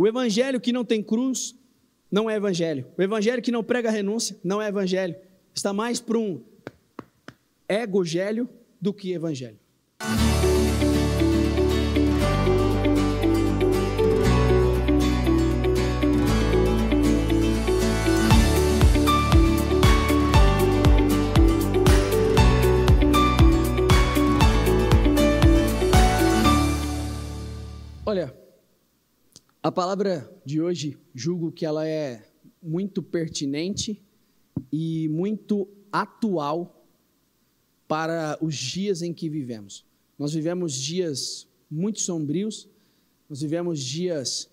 O evangelho que não tem cruz não é evangelho. O evangelho que não prega renúncia não é evangelho. Está mais para um egogélio do que evangelho. Olha, a palavra de hoje, julgo que ela é muito pertinente e muito atual para os dias em que vivemos. Nós vivemos dias muito sombrios, nós vivemos dias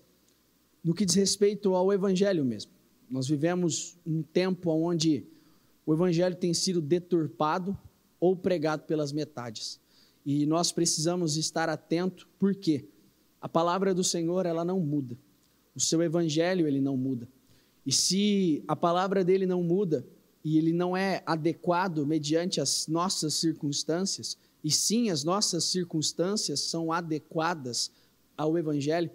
no que diz respeito ao evangelho mesmo. Nós vivemos um tempo onde o evangelho tem sido deturpado ou pregado pelas metades. E nós precisamos estar atentos, por quê? A palavra do Senhor, ela não muda. O seu evangelho, ele não muda. E se a palavra dele não muda, e ele não é adequado mediante as nossas circunstâncias, e sim as nossas circunstâncias são adequadas ao evangelho,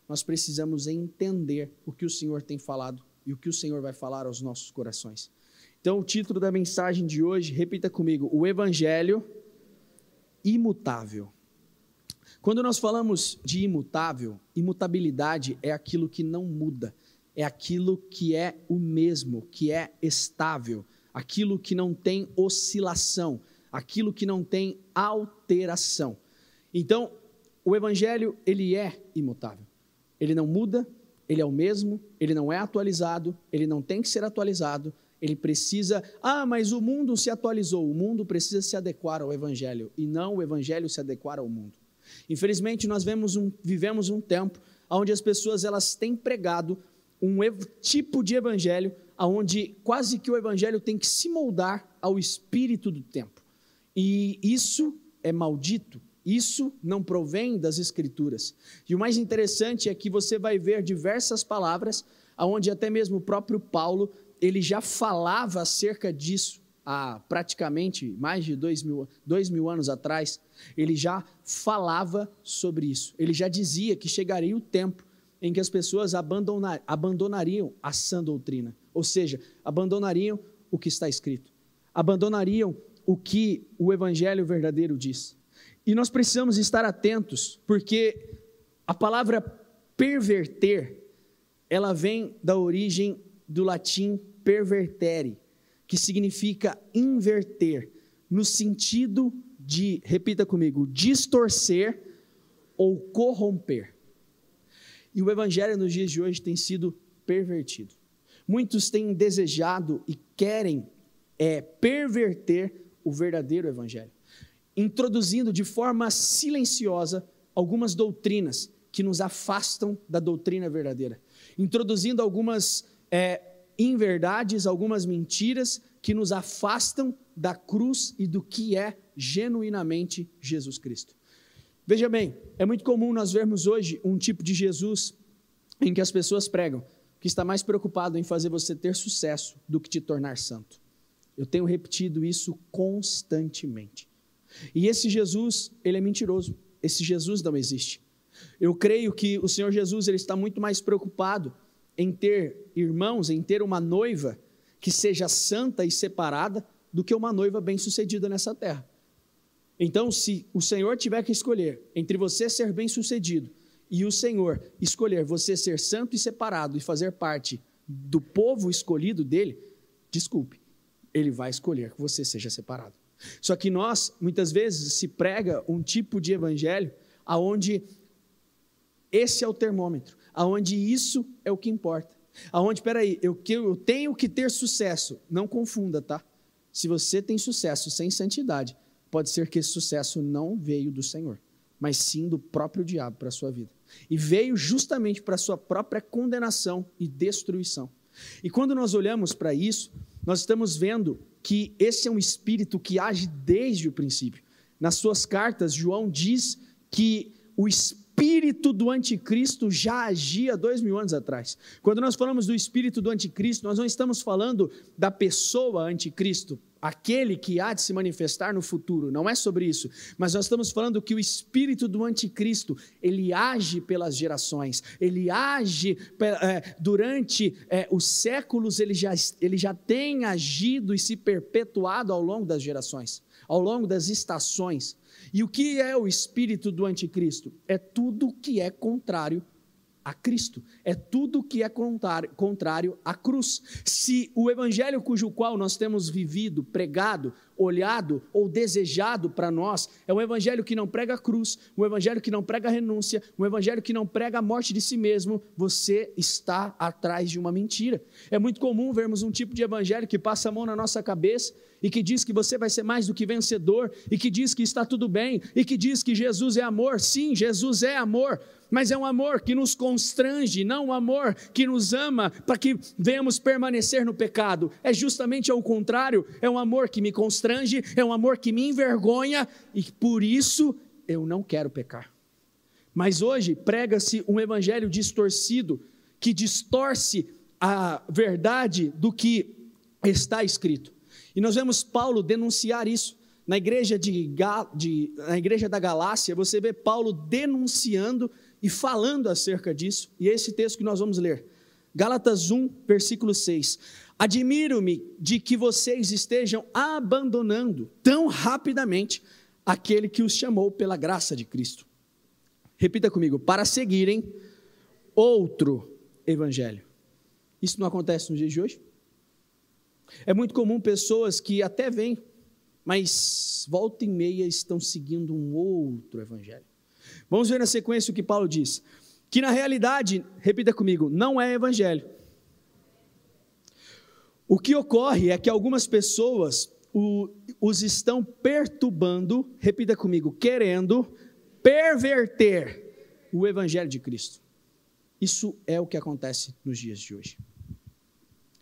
nós precisamos entender o que o Senhor tem falado e o que o Senhor vai falar aos nossos corações. Então, o título da mensagem de hoje, repita comigo: o evangelho imutável. Quando nós falamos de imutável, imutabilidade é aquilo que não muda, é aquilo que é o mesmo, que é estável, aquilo que não tem oscilação, aquilo que não tem alteração. Então, o evangelho, ele é imutável. Ele não muda, ele é o mesmo, ele não é atualizado, ele não tem que ser atualizado, ele precisa... mas o mundo se atualizou, o mundo precisa se adequar ao evangelho, e não o evangelho se adequar ao mundo. Infelizmente, nós vivemos um tempo onde as pessoas elas têm pregado um tipo de evangelho onde quase que o evangelho tem que se moldar ao espírito do tempo. E isso é maldito, isso não provém das Escrituras. E o mais interessante é que você vai ver diversas palavras onde até mesmo o próprio Paulo, ele já falava acerca disso. Há praticamente mais de 2.000 anos atrás, ele já falava sobre isso. Ele já dizia que chegaria o tempo em que as pessoas abandonariam a sã doutrina, ou seja, abandonariam o que está escrito, abandonariam o que o evangelho verdadeiro diz. E nós precisamos estar atentos, porque a palavra perverter, ela vem da origem do latim pervertere, que significa inverter, no sentido de, repita comigo, distorcer ou corromper. E o evangelho nos dias de hoje tem sido pervertido. Muitos têm desejado e querem perverter o verdadeiro evangelho, introduzindo de forma silenciosa algumas doutrinas que nos afastam da doutrina verdadeira, introduzindo algumas inverdades, algumas mentiras que nos afastam da cruz e do que é genuinamente Jesus Cristo. Veja bem, é muito comum nós vermos hoje um tipo de Jesus em que as pessoas pregam que está mais preocupado em fazer você ter sucesso do que te tornar santo. Eu tenho repetido isso constantemente. E esse Jesus, ele é mentiroso. Esse Jesus não existe. Eu creio que o Senhor Jesus, ele está muito mais preocupado em ter irmãos, em ter uma noiva que seja santa e separada, do que uma noiva bem-sucedida nessa terra. Então, se o Senhor tiver que escolher entre você ser bem-sucedido e o Senhor escolher você ser santo e separado e fazer parte do povo escolhido dele, desculpe, ele vai escolher que você seja separado. Só que nós, muitas vezes, se prega um tipo de evangelho aonde esse é o termômetro, aonde isso é o que importa, aonde, eu tenho que ter sucesso. Não confunda, tá? Se você tem sucesso sem santidade, pode ser que esse sucesso não veio do Senhor, mas sim do próprio diabo para a sua vida, e veio justamente para a sua própria condenação e destruição. E quando nós olhamos para isso, nós estamos vendo que esse é um espírito que age desde o princípio. Nas suas cartas, João diz que o espírito espírito do anticristo já agia 2000 anos atrás. Quando nós falamos do espírito do anticristo, nós não estamos falando da pessoa anticristo, aquele que há de se manifestar no futuro, não é sobre isso, mas nós estamos falando que o espírito do anticristo, ele age pelas gerações, ele age durante os séculos, ele já tem agido e se perpetuado ao longo das gerações, ao longo das estações. E o que é o espírito do anticristo? É tudo que é contrário a Cristo, é tudo que é contrário à cruz. Se o evangelho cujo qual nós temos vivido, pregado, olhado ou desejado para nós, é um evangelho que não prega a cruz, um evangelho que não prega a renúncia, um evangelho que não prega a morte de si mesmo, você está atrás de uma mentira. É muito comum vermos um tipo de evangelho que passa a mão na nossa cabeça e que diz que você vai ser mais do que vencedor, e que diz que está tudo bem, e que diz que Jesus é amor. Sim, Jesus é amor, mas é um amor que nos constrange, não um amor que nos ama para que venhamos permanecer no pecado. É justamente ao contrário, é um amor que me constrange, é um amor que me envergonha, e por isso eu não quero pecar. Mas hoje prega-se um evangelho distorcido, que distorce a verdade do que está escrito. E nós vemos Paulo denunciar isso. Na igreja na igreja da Galácia, você vê Paulo denunciando e falando acerca disso, e é esse texto que nós vamos ler, Gálatas 1, versículo 6, admiro-me de que vocês estejam abandonando tão rapidamente aquele que os chamou pela graça de Cristo, repita comigo, para seguirem outro evangelho. Isso não acontece nos dias de hoje? É muito comum pessoas que até vêm, mas volta e meia estão seguindo um outro evangelho. Vamos ver na sequência o que Paulo diz, que na realidade, repita comigo, não é evangelho. O que ocorre é que algumas pessoas os estão perturbando, repita comigo, querendo perverter o evangelho de Cristo. Isso é o que acontece nos dias de hoje.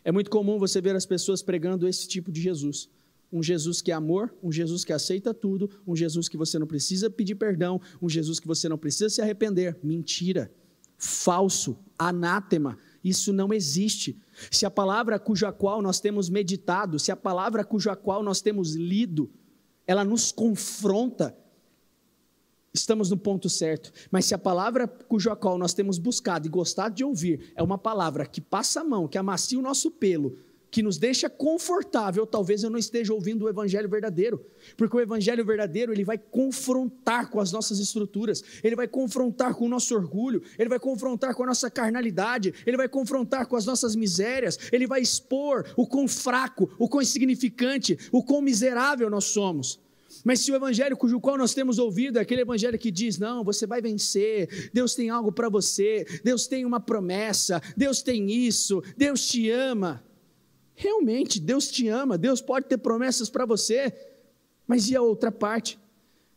É muito comum você ver as pessoas pregando esse tipo de Jesus. Um Jesus que é amor, um Jesus que aceita tudo, um Jesus que você não precisa pedir perdão, um Jesus que você não precisa se arrepender. Mentira, falso, anátema, isso não existe. Se a palavra cuja qual nós temos meditado, se a palavra cuja qual nós temos lido, ela nos confronta, estamos no ponto certo. Mas se a palavra cuja qual nós temos buscado e gostado de ouvir, é uma palavra que passa a mão, que amacia o nosso pelo, que nos deixa confortável, talvez eu não esteja ouvindo o evangelho verdadeiro, porque o evangelho verdadeiro, ele vai confrontar com as nossas estruturas, ele vai confrontar com o nosso orgulho, ele vai confrontar com a nossa carnalidade, ele vai confrontar com as nossas misérias, ele vai expor o quão fraco, o quão insignificante, o quão miserável nós somos. Mas se o evangelho cujo qual nós temos ouvido é aquele evangelho que diz, não, você vai vencer, Deus tem algo para você, Deus tem uma promessa, Deus tem isso, Deus te ama. Realmente, Deus te ama, Deus pode ter promessas para você, mas e a outra parte?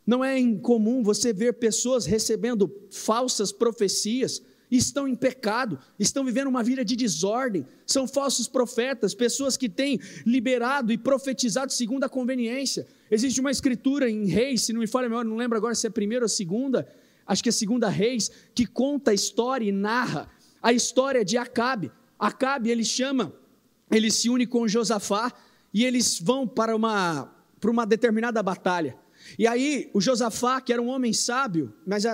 Não é incomum você ver pessoas recebendo falsas profecias, e estão em pecado, estão vivendo uma vida de desordem, são falsos profetas, pessoas que têm liberado e profetizado segundo a conveniência. Existe uma escritura em Reis, se não me falha a memória, não lembro agora se é a primeira ou a segunda, acho que é a segunda Reis, que conta a história e narra a história de Acabe. Acabe, ele se une com Josafá e eles vão para uma determinada batalha. E aí o Josafá, que era um homem sábio, mas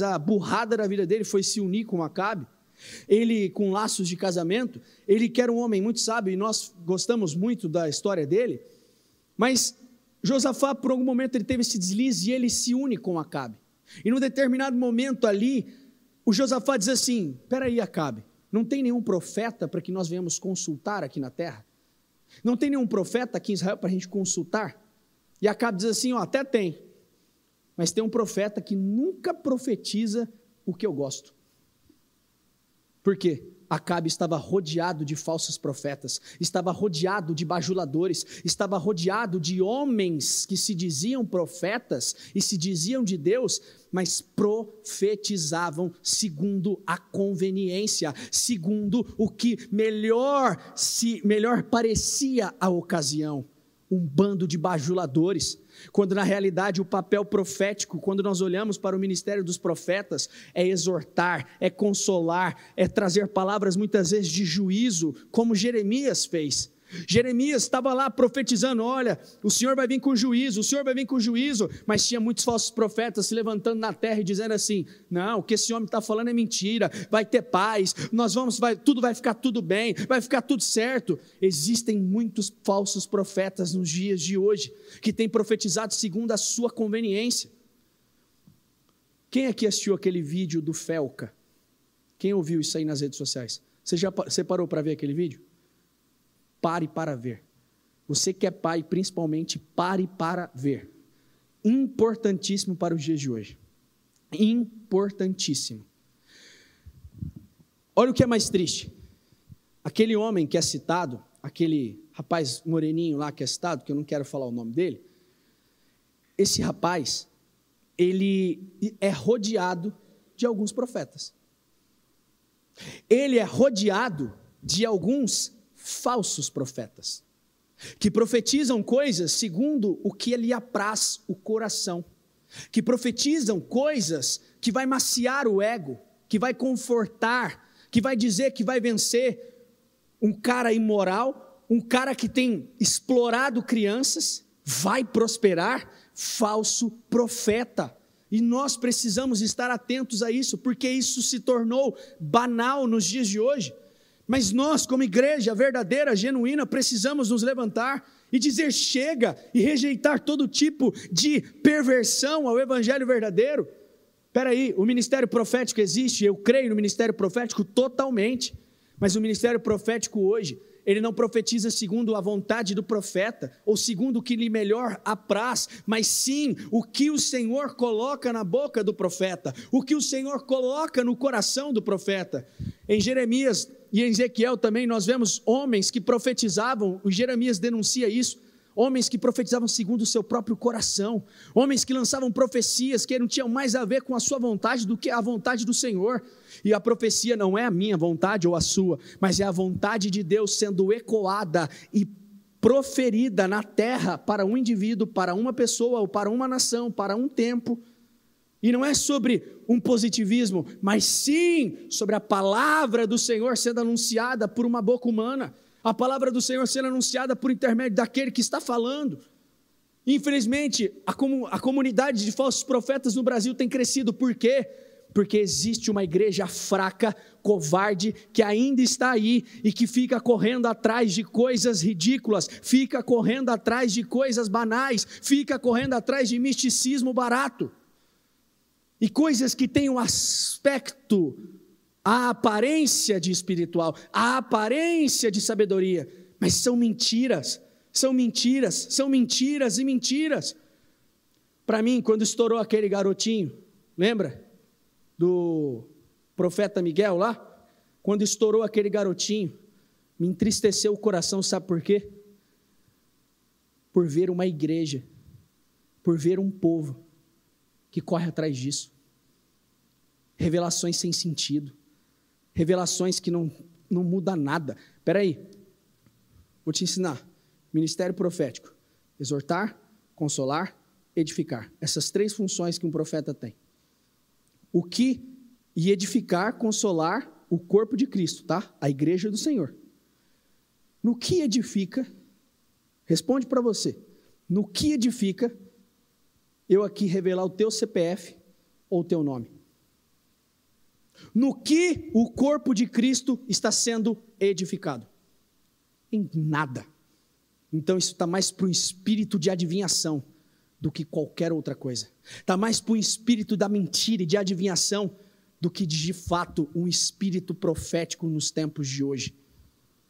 a burrada da vida dele foi se unir com Acabe, ele com laços de casamento, ele que era um homem muito sábio e nós gostamos muito da história dele, mas Josafá por algum momento ele teve esse deslize e ele se une com Acabe. E num determinado momento ali, o Josafá diz assim, peraí Acabe, não tem nenhum profeta para que nós venhamos consultar aqui na terra? Não tem nenhum profeta aqui em Israel para a gente consultar? E Acabe diz assim, até tem, mas tem um profeta que nunca profetiza o que eu gosto. Por quê? Acabe estava rodeado de falsos profetas, estava rodeado de bajuladores, estava rodeado de homens que se diziam profetas e se diziam de Deus, mas profetizavam segundo a conveniência, segundo o que melhor parecia a ocasião. um bando de bajuladores, quando na realidade o papel profético, quando nós olhamos para o ministério dos profetas, é exortar, é consolar, é trazer palavras muitas vezes de juízo, como Jeremias fez. Jeremias estava lá profetizando, olha, o Senhor vai vir com juízo, o Senhor vai vir com juízo, mas tinha muitos falsos profetas se levantando na terra e dizendo assim, não, o que esse homem está falando é mentira, vai ter paz, tudo vai ficar tudo bem, vai ficar tudo certo. Existem muitos falsos profetas nos dias de hoje, que têm profetizado segundo a sua conveniência. Quem aqui assistiu aquele vídeo do Felca? Quem ouviu isso aí nas redes sociais? Você parou para ver aquele vídeo? Pare para ver. Você que é pai, principalmente, pare para ver. Importantíssimo para os dias de hoje. Importantíssimo. Olha o que é mais triste. Aquele homem que é citado, aquele rapaz moreninho lá que é citado, que eu não quero falar o nome dele, esse rapaz, ele é rodeado de alguns profetas. Ele é rodeado de alguns falsos profetas, que profetizam coisas segundo o que lhe apraz o coração, que profetizam coisas que vai maciar o ego, que vai confortar, que vai dizer que vai vencer um cara imoral, um cara que tem explorado crianças, vai prosperar. Falso profeta. E nós precisamos estar atentos a isso, porque isso se tornou banal nos dias de hoje. Mas nós, como igreja verdadeira, genuína, precisamos nos levantar e dizer chega e rejeitar todo tipo de perversão ao evangelho verdadeiro. Espera aí, o ministério profético existe, eu creio no ministério profético totalmente, mas o ministério profético hoje, ele não profetiza segundo a vontade do profeta, ou segundo o que lhe melhor apraz, mas sim o que o Senhor coloca na boca do profeta, o que o Senhor coloca no coração do profeta. Em Jeremias e em Ezequiel também nós vemos homens que profetizavam, o Jeremias denuncia isso, homens que profetizavam segundo o seu próprio coração, homens que lançavam profecias que não tinham mais a ver com a sua vontade do que a vontade do Senhor. E a profecia não é a minha vontade ou a sua, mas é a vontade de Deus sendo ecoada e proferida na terra para um indivíduo, para uma pessoa ou para uma nação, para um tempo. E não é sobre um positivismo, mas sim sobre a palavra do Senhor sendo anunciada por uma boca humana, a palavra do Senhor sendo anunciada por intermédio daquele que está falando. Infelizmente, a comunidade de falsos profetas no Brasil tem crescido. Por quê? Porque existe uma igreja fraca, covarde, que ainda está aí e que fica correndo atrás de coisas ridículas, fica correndo atrás de coisas banais, fica correndo atrás de misticismo barato. E coisas que têm um aspecto, a aparência de espiritual, a aparência de sabedoria, mas são mentiras, são mentiras, são mentiras e mentiras. Para mim, quando estourou aquele garotinho, lembra? Do profeta Miguel lá, quando estourou aquele garotinho, me entristeceu o coração, sabe por quê? Por ver uma igreja, por ver um povo que corre atrás disso, revelações sem sentido, revelações que não muda nada. Espera aí, vou te ensinar, ministério profético, exortar, consolar, edificar, essas 3 funções que um profeta tem. E edificar, consolar o corpo de Cristo, tá? A igreja do Senhor. No que edifica, responde para você, no que edifica eu aqui revelar o teu CPF ou o teu nome? No que o corpo de Cristo está sendo edificado? Em nada. Então isso está mais para o espírito de adivinhação do que qualquer outra coisa. Está mais para o espírito da mentira e de adivinhação do que de fato um espírito profético nos tempos de hoje.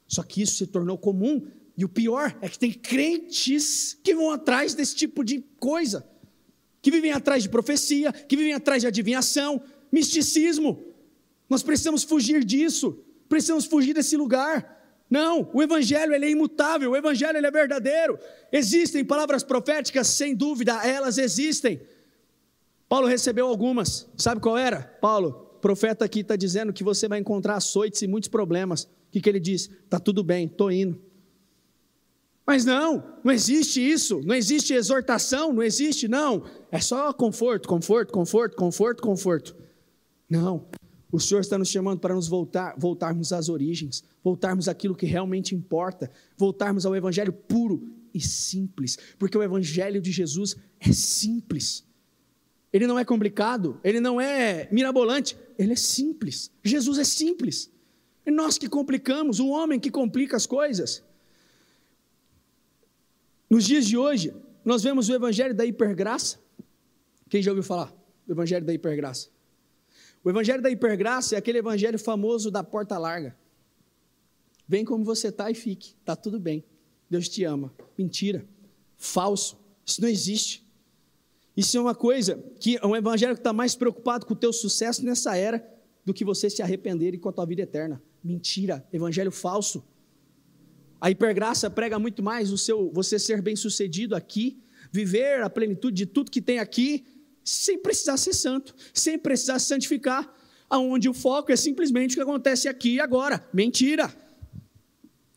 Só que isso se tornou comum, e o pior é que tem crentes que vão atrás desse tipo de coisa, que vivem atrás de profecia, que vivem atrás de adivinhação, misticismo. Nós precisamos fugir disso, precisamos fugir desse lugar. Não, o evangelho ele é imutável, o evangelho ele é verdadeiro. Existem palavras proféticas, sem dúvida, elas existem. Paulo recebeu algumas, sabe qual era? Paulo, profeta aqui está dizendo que você vai encontrar açoites e muitos problemas. O que ele diz? Está tudo bem, estou indo. Mas não existe isso, não existe exortação, não existe, não. É só conforto. Não, o Senhor está nos chamando para nos voltarmos às origens, voltarmos àquilo que realmente importa, voltarmos ao Evangelho puro e simples, porque o Evangelho de Jesus é simples. Ele não é complicado, ele não é mirabolante, ele é simples. Jesus é simples. E nós que complicamos, o homem que complica as coisas. Nos dias de hoje, nós vemos o Evangelho da hipergraça. Quem já ouviu falar do Evangelho da hipergraça? O Evangelho da hipergraça é aquele evangelho famoso da porta larga. Vem como você está e fique, está tudo bem. Deus te ama. Mentira, falso, isso não existe. Isso é uma coisa que é um evangelho que está mais preocupado com o teu sucesso nessa era do que você se arrepender e com a tua vida eterna. Mentira, evangelho falso. A hipergraça prega muito mais você ser bem-sucedido aqui, viver a plenitude de tudo que tem aqui, sem precisar ser santo, sem precisar se santificar, aonde o foco é simplesmente o que acontece aqui e agora. Mentira!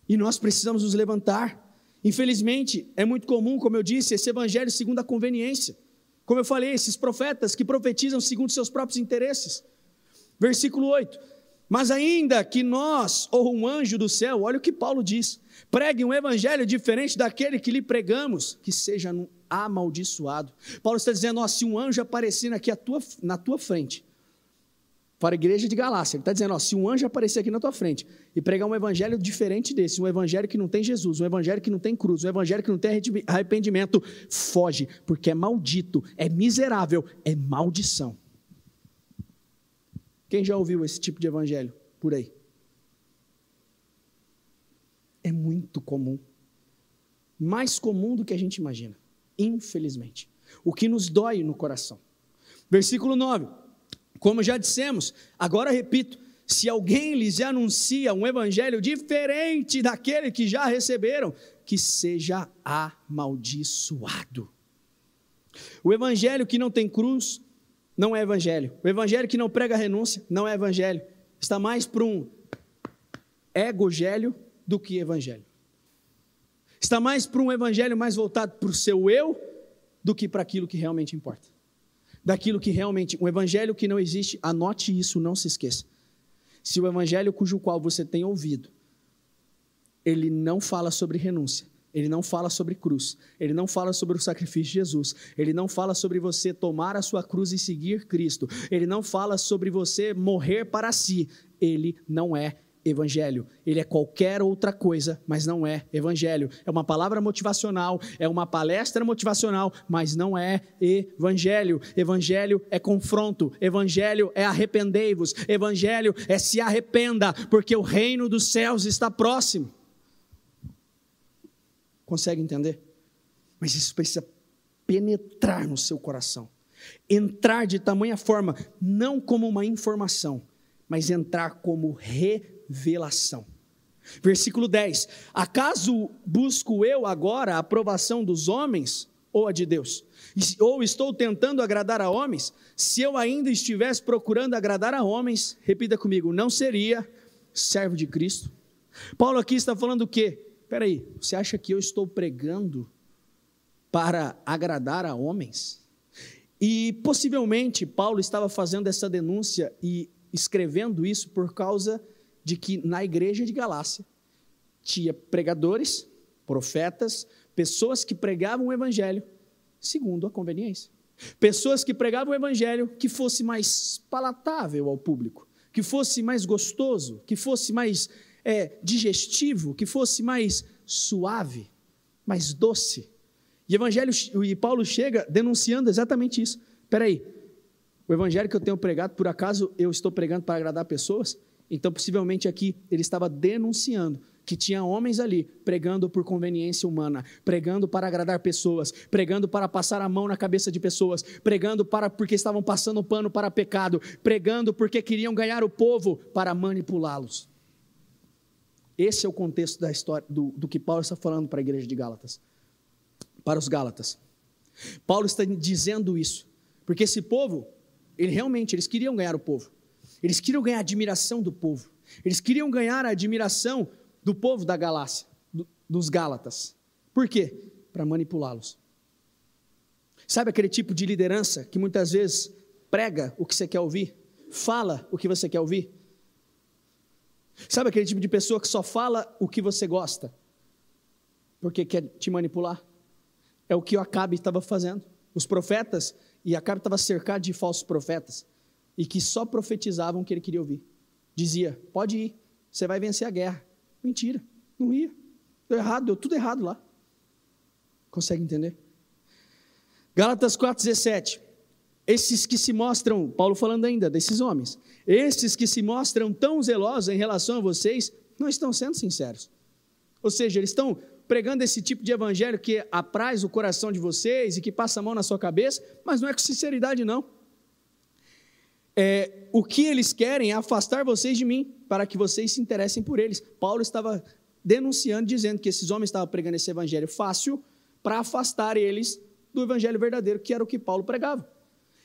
E nós precisamos nos levantar. Infelizmente, é muito comum, como eu disse, esse evangelho segundo a conveniência. Como eu falei, esses profetas que profetizam segundo seus próprios interesses. Versículo 8. Mas ainda que nós, ou um anjo do céu, olha o que Paulo diz, pregue um evangelho diferente daquele que lhe pregamos, que seja amaldiçoado. Paulo está dizendo, se um anjo aparecer aqui na tua frente, para a igreja de Galácia, ele está dizendo, se um anjo aparecer aqui na tua frente, e pregar um evangelho diferente desse, um evangelho que não tem Jesus, um evangelho que não tem cruz, um evangelho que não tem arrependimento, foge, porque é maldito, é miserável, é maldição. Quem já ouviu esse tipo de evangelho por aí? É muito comum, mais comum do que a gente imagina, infelizmente, o que nos dói no coração. Versículo 9, como já dissemos, agora repito, se alguém lhes anuncia um evangelho diferente daquele que já receberam, que seja amaldiçoado. O evangelho que não tem cruz, não é evangelho. O evangelho que não prega renúncia, não é evangelho. Está mais para um egogélio do que evangelho. Está mais para um evangelho mais voltado para o seu eu, do que para aquilo que realmente importa. Daquilo que realmente, um evangelho que não existe, anote isso, não se esqueça. Se o evangelho cujo qual você tem ouvido, ele não fala sobre renúncia, ele não fala sobre cruz, ele não fala sobre o sacrifício de Jesus, ele não fala sobre você tomar a sua cruz e seguir Cristo, ele não fala sobre você morrer para si, ele não é evangelho, ele é qualquer outra coisa, mas não é evangelho, é uma palavra motivacional, é uma palestra motivacional, mas não é evangelho. Evangelho é confronto, evangelho é arrependei-vos, evangelho é se arrependa, porque o reino dos céus está próximo. Consegue entender? Mas isso precisa penetrar no seu coração, entrar de tamanha forma, não como uma informação, mas entrar como revelação. Versículo 10, acaso busco eu agora a aprovação dos homens ou a de Deus? Ou estou tentando agradar a homens? Se eu ainda estivesse procurando agradar a homens, repita comigo, não seria servo de Cristo. Paulo aqui está falando o quê? Espera aí, você acha que eu estou pregando para agradar a homens? E possivelmente Paulo estava fazendo essa denúncia e escrevendo isso por causa de que na igreja de Galácia tinha pregadores, profetas, pessoas que pregavam o evangelho segundo a conveniência. Pessoas que pregavam o evangelho que fosse mais palatável ao público, que fosse mais gostoso, que fosse mais digestivo, que fosse mais suave, mais doce. E Paulo chega denunciando exatamente isso. Espera aí, o evangelho que eu tenho pregado, por acaso eu estou pregando para agradar pessoas? Então possivelmente aqui ele estava denunciando que tinha homens ali pregando por conveniência humana, pregando para agradar pessoas, pregando para passar a mão na cabeça de pessoas, pregando porque estavam passando pano para pecado, pregando porque queriam ganhar o povo para manipulá-los. Esse é o contexto da história, do que Paulo está falando para a igreja de Gálatas, para os Gálatas. Paulo está dizendo isso, porque esse povo, eles queriam ganhar o povo, eles queriam ganhar a admiração do povo, eles queriam ganhar a admiração do povo da Galácia, dos Gálatas. Por quê? Para manipulá-los. Sabe aquele tipo de liderança que muitas vezes prega o que você quer ouvir? Fala o que você quer ouvir? Sabe aquele tipo de pessoa que só fala o que você gosta? Porque quer te manipular? É o que o Acabe estava fazendo. Os profetas, e Acabe estava cercado de falsos profetas, e que só profetizavam o que ele queria ouvir. Dizia, pode ir, você vai vencer a guerra. Mentira, não ia. Deu errado, deu tudo errado lá. Consegue entender? Gálatas 4,17. Esses que se mostram, Paulo falando ainda desses homens, esses que se mostram tão zelosos em relação a vocês, não estão sendo sinceros. Ou seja, eles estão pregando esse tipo de evangelho que apraz o coração de vocês e que passa a mão na sua cabeça, mas não é com sinceridade não. O que eles querem é afastar vocês de mim, para que vocês se interessem por eles. Paulo estava denunciando, dizendo que esses homens estavam pregando esse evangelho fácil, para afastar eles do evangelho verdadeiro, que era o que Paulo pregava.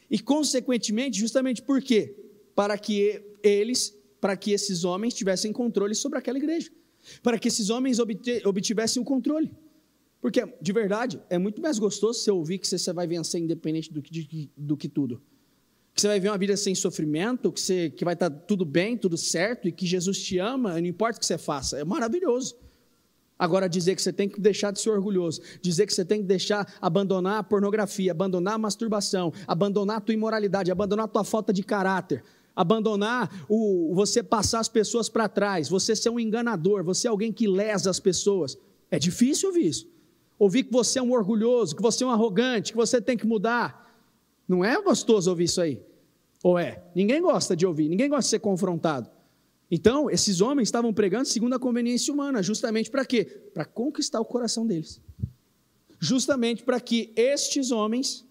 E consequentemente, justamente por quê? Para que esses homens tivessem controle sobre aquela igreja, para que esses homens obtivessem o controle, porque de verdade, é muito mais gostoso você ouvir que você vai vencer independente do que tudo, que você vai ver uma vida sem sofrimento, que vai estar tudo bem, tudo certo, e que Jesus te ama, não importa o que você faça, é maravilhoso. Agora dizer que você tem que deixar de ser orgulhoso, dizer que você tem que abandonar a pornografia, abandonar a masturbação, abandonar a tua imoralidade, abandonar a tua falta de caráter, abandonar você passar as pessoas para trás, você ser um enganador, você é alguém que lesa as pessoas. É difícil ouvir isso. Ouvir que você é um orgulhoso, que você é um arrogante, que você tem que mudar. Não é gostoso ouvir isso aí? Ou é? Ninguém gosta de ouvir, ninguém gosta de ser confrontado. Então, esses homens estavam pregando segundo a conveniência humana, justamente para quê? Para conquistar o coração deles. Justamente para que estes homens,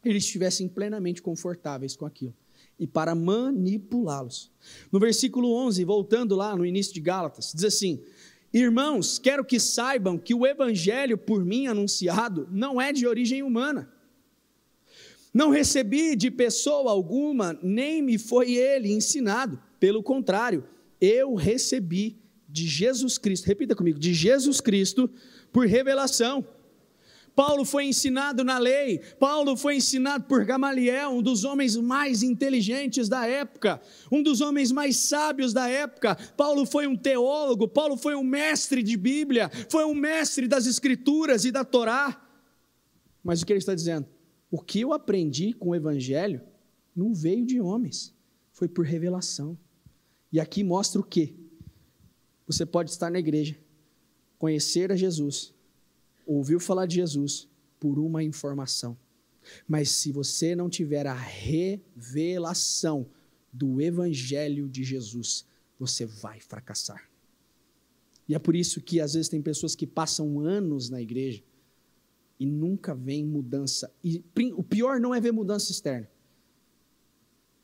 eles estivessem plenamente confortáveis com aquilo. E para manipulá-los. No versículo 11, voltando lá no início de Gálatas, diz assim, irmãos, quero que saibam que o evangelho por mim anunciado não é de origem humana. Não recebi de pessoa alguma, nem me foi ele ensinado. Pelo contrário, eu recebi de Jesus Cristo, repita comigo, de Jesus Cristo por revelação. Paulo foi ensinado na lei, Paulo foi ensinado por Gamaliel, um dos homens mais inteligentes da época, um dos homens mais sábios da época. Paulo foi um teólogo, Paulo foi um mestre de Bíblia, foi um mestre das Escrituras e da Torá. Mas o que ele está dizendo? O que eu aprendi com o Evangelho não veio de homens, foi por revelação. E aqui mostra o quê? Você pode estar na igreja, conhecer a Jesus, ouviu falar de Jesus por uma informação, mas se você não tiver a revelação do Evangelho de Jesus, você vai fracassar. E é por isso que às vezes tem pessoas que passam anos na igreja e nunca vem mudança. E o pior não é ver mudança externa,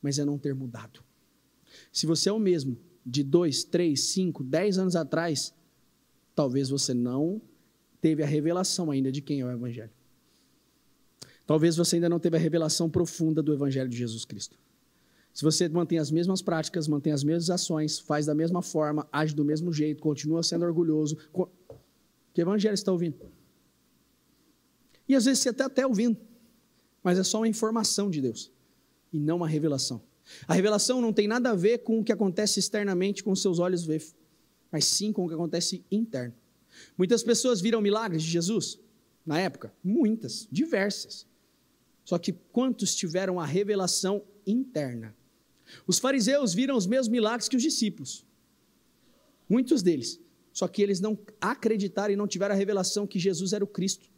mas é não ter mudado. Se você é o mesmo de 2, 3, 5, 10 anos atrás, talvez você não teve a revelação ainda de quem é o Evangelho. Talvez você ainda não teve a revelação profunda do Evangelho de Jesus Cristo. Se você mantém as mesmas práticas, mantém as mesmas ações, faz da mesma forma, age do mesmo jeito, continua sendo orgulhoso, que Evangelho você está ouvindo? E às vezes você está até ouvindo, mas é só uma informação de Deus, e não uma revelação. A revelação não tem nada a ver com o que acontece externamente com os seus olhos ver, mas sim com o que acontece interno. Muitas pessoas viram milagres de Jesus na época, muitas, diversas. Só que quantos tiveram a revelação interna? Os fariseus viram os mesmos milagres que os discípulos, muitos deles, só que eles não acreditaram e não tiveram a revelação que Jesus era o Cristo,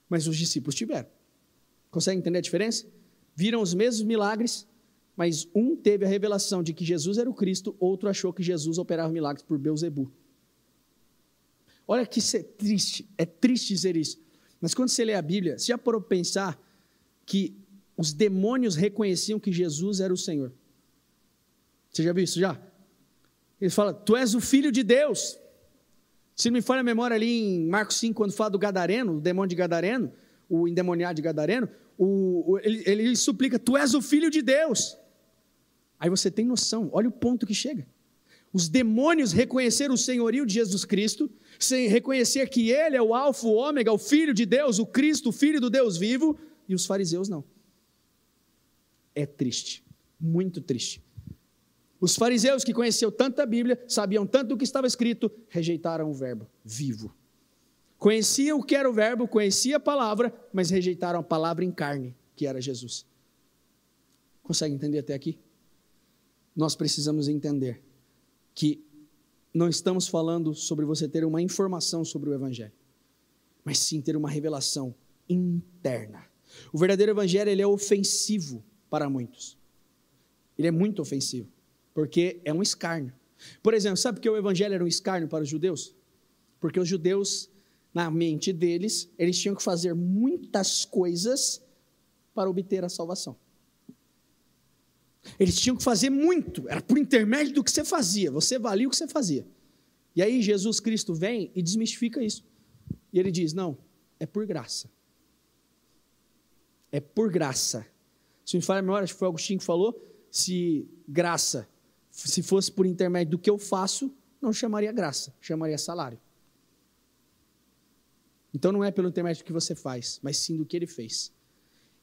mas os discípulos tiveram. Consegue entender a diferença? Viram os mesmos milagres, mas um teve a revelação de que Jesus era o Cristo, outro achou que Jesus operava milagres por Beelzebu. Olha que isso é triste dizer isso, mas quando você lê a Bíblia, você já parou para pensar que os demônios reconheciam que Jesus era o Senhor? Você já viu isso já? Ele fala, tu és o Filho de Deus. Se não me falha a memória ali em Marcos 5, quando fala do Gadareno, o demônio de Gadareno, o endemoniado de Gadareno, ele suplica, tu és o Filho de Deus. Aí você tem noção, olha o ponto que chega. Os demônios reconheceram o senhorio de Jesus Cristo, sem reconhecer que Ele é o alfa, o ômega, o Filho de Deus, o Cristo, o Filho do Deus vivo, e os fariseus não. É triste, muito triste. Os fariseus que conheciam tanto a Bíblia, sabiam tanto do que estava escrito, rejeitaram o verbo vivo. Conheciam o que era o verbo, conheciam a palavra, mas rejeitaram a palavra em carne, que era Jesus. Consegue entender até aqui? Nós precisamos entender que não estamos falando sobre você ter uma informação sobre o Evangelho, mas sim ter uma revelação interna. O verdadeiro Evangelho, ele é ofensivo para muitos. Ele é muito ofensivo, porque é um escárnio. Por exemplo, sabe por que o Evangelho era um escárnio para os judeus? Porque os judeus, na mente deles, eles tinham que fazer muitas coisas para obter a salvação. Eles tinham que fazer muito, era por intermédio do que você fazia, você valia o que você fazia. E aí Jesus Cristo vem e desmistifica isso. E ele diz, não, é por graça. É por graça. Se me falha a memória, acho que foi Agostinho que falou, se graça, se fosse por intermédio do que eu faço, não chamaria graça, chamaria salário. Então não é pelo intermédio do que você faz, mas sim do que ele fez.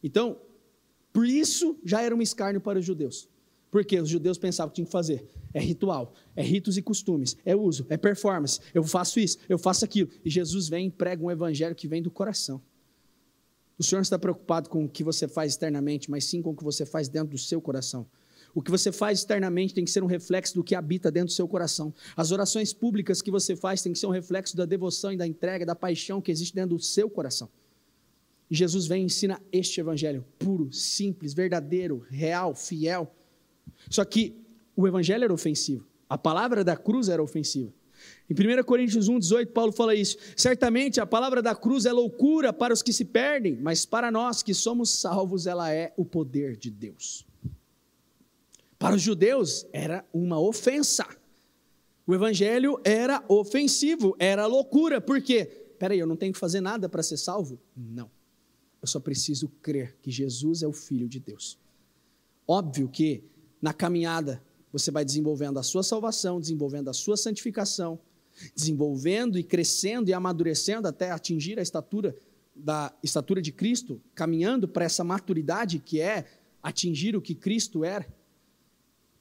Então, por isso já era um escárnio para os judeus. Porque os judeus pensavam que tinham que fazer. É ritual, é ritos e costumes, é uso, é performance. Eu faço isso, eu faço aquilo. E Jesus vem e prega um evangelho que vem do coração. O Senhor não está preocupado com o que você faz externamente, mas sim com o que você faz dentro do seu coração. O que você faz externamente tem que ser um reflexo do que habita dentro do seu coração. As orações públicas que você faz tem que ser um reflexo da devoção e da entrega, da paixão que existe dentro do seu coração. E Jesus vem e ensina este evangelho puro, simples, verdadeiro, real, fiel. Só que o evangelho era ofensivo. A palavra da cruz era ofensiva. Em 1 Coríntios 1,18, Paulo fala isso. Certamente a palavra da cruz é loucura para os que se perdem, mas para nós que somos salvos, ela é o poder de Deus. Para os judeus era uma ofensa. O evangelho era ofensivo, era loucura. Por quê? Peraí, eu não tenho que fazer nada para ser salvo? Não. Eu só preciso crer que Jesus é o Filho de Deus. Óbvio que na caminhada você vai desenvolvendo a sua salvação, desenvolvendo a sua santificação, desenvolvendo e crescendo e amadurecendo até atingir a estatura de Cristo, caminhando para essa maturidade que é atingir o que Cristo era.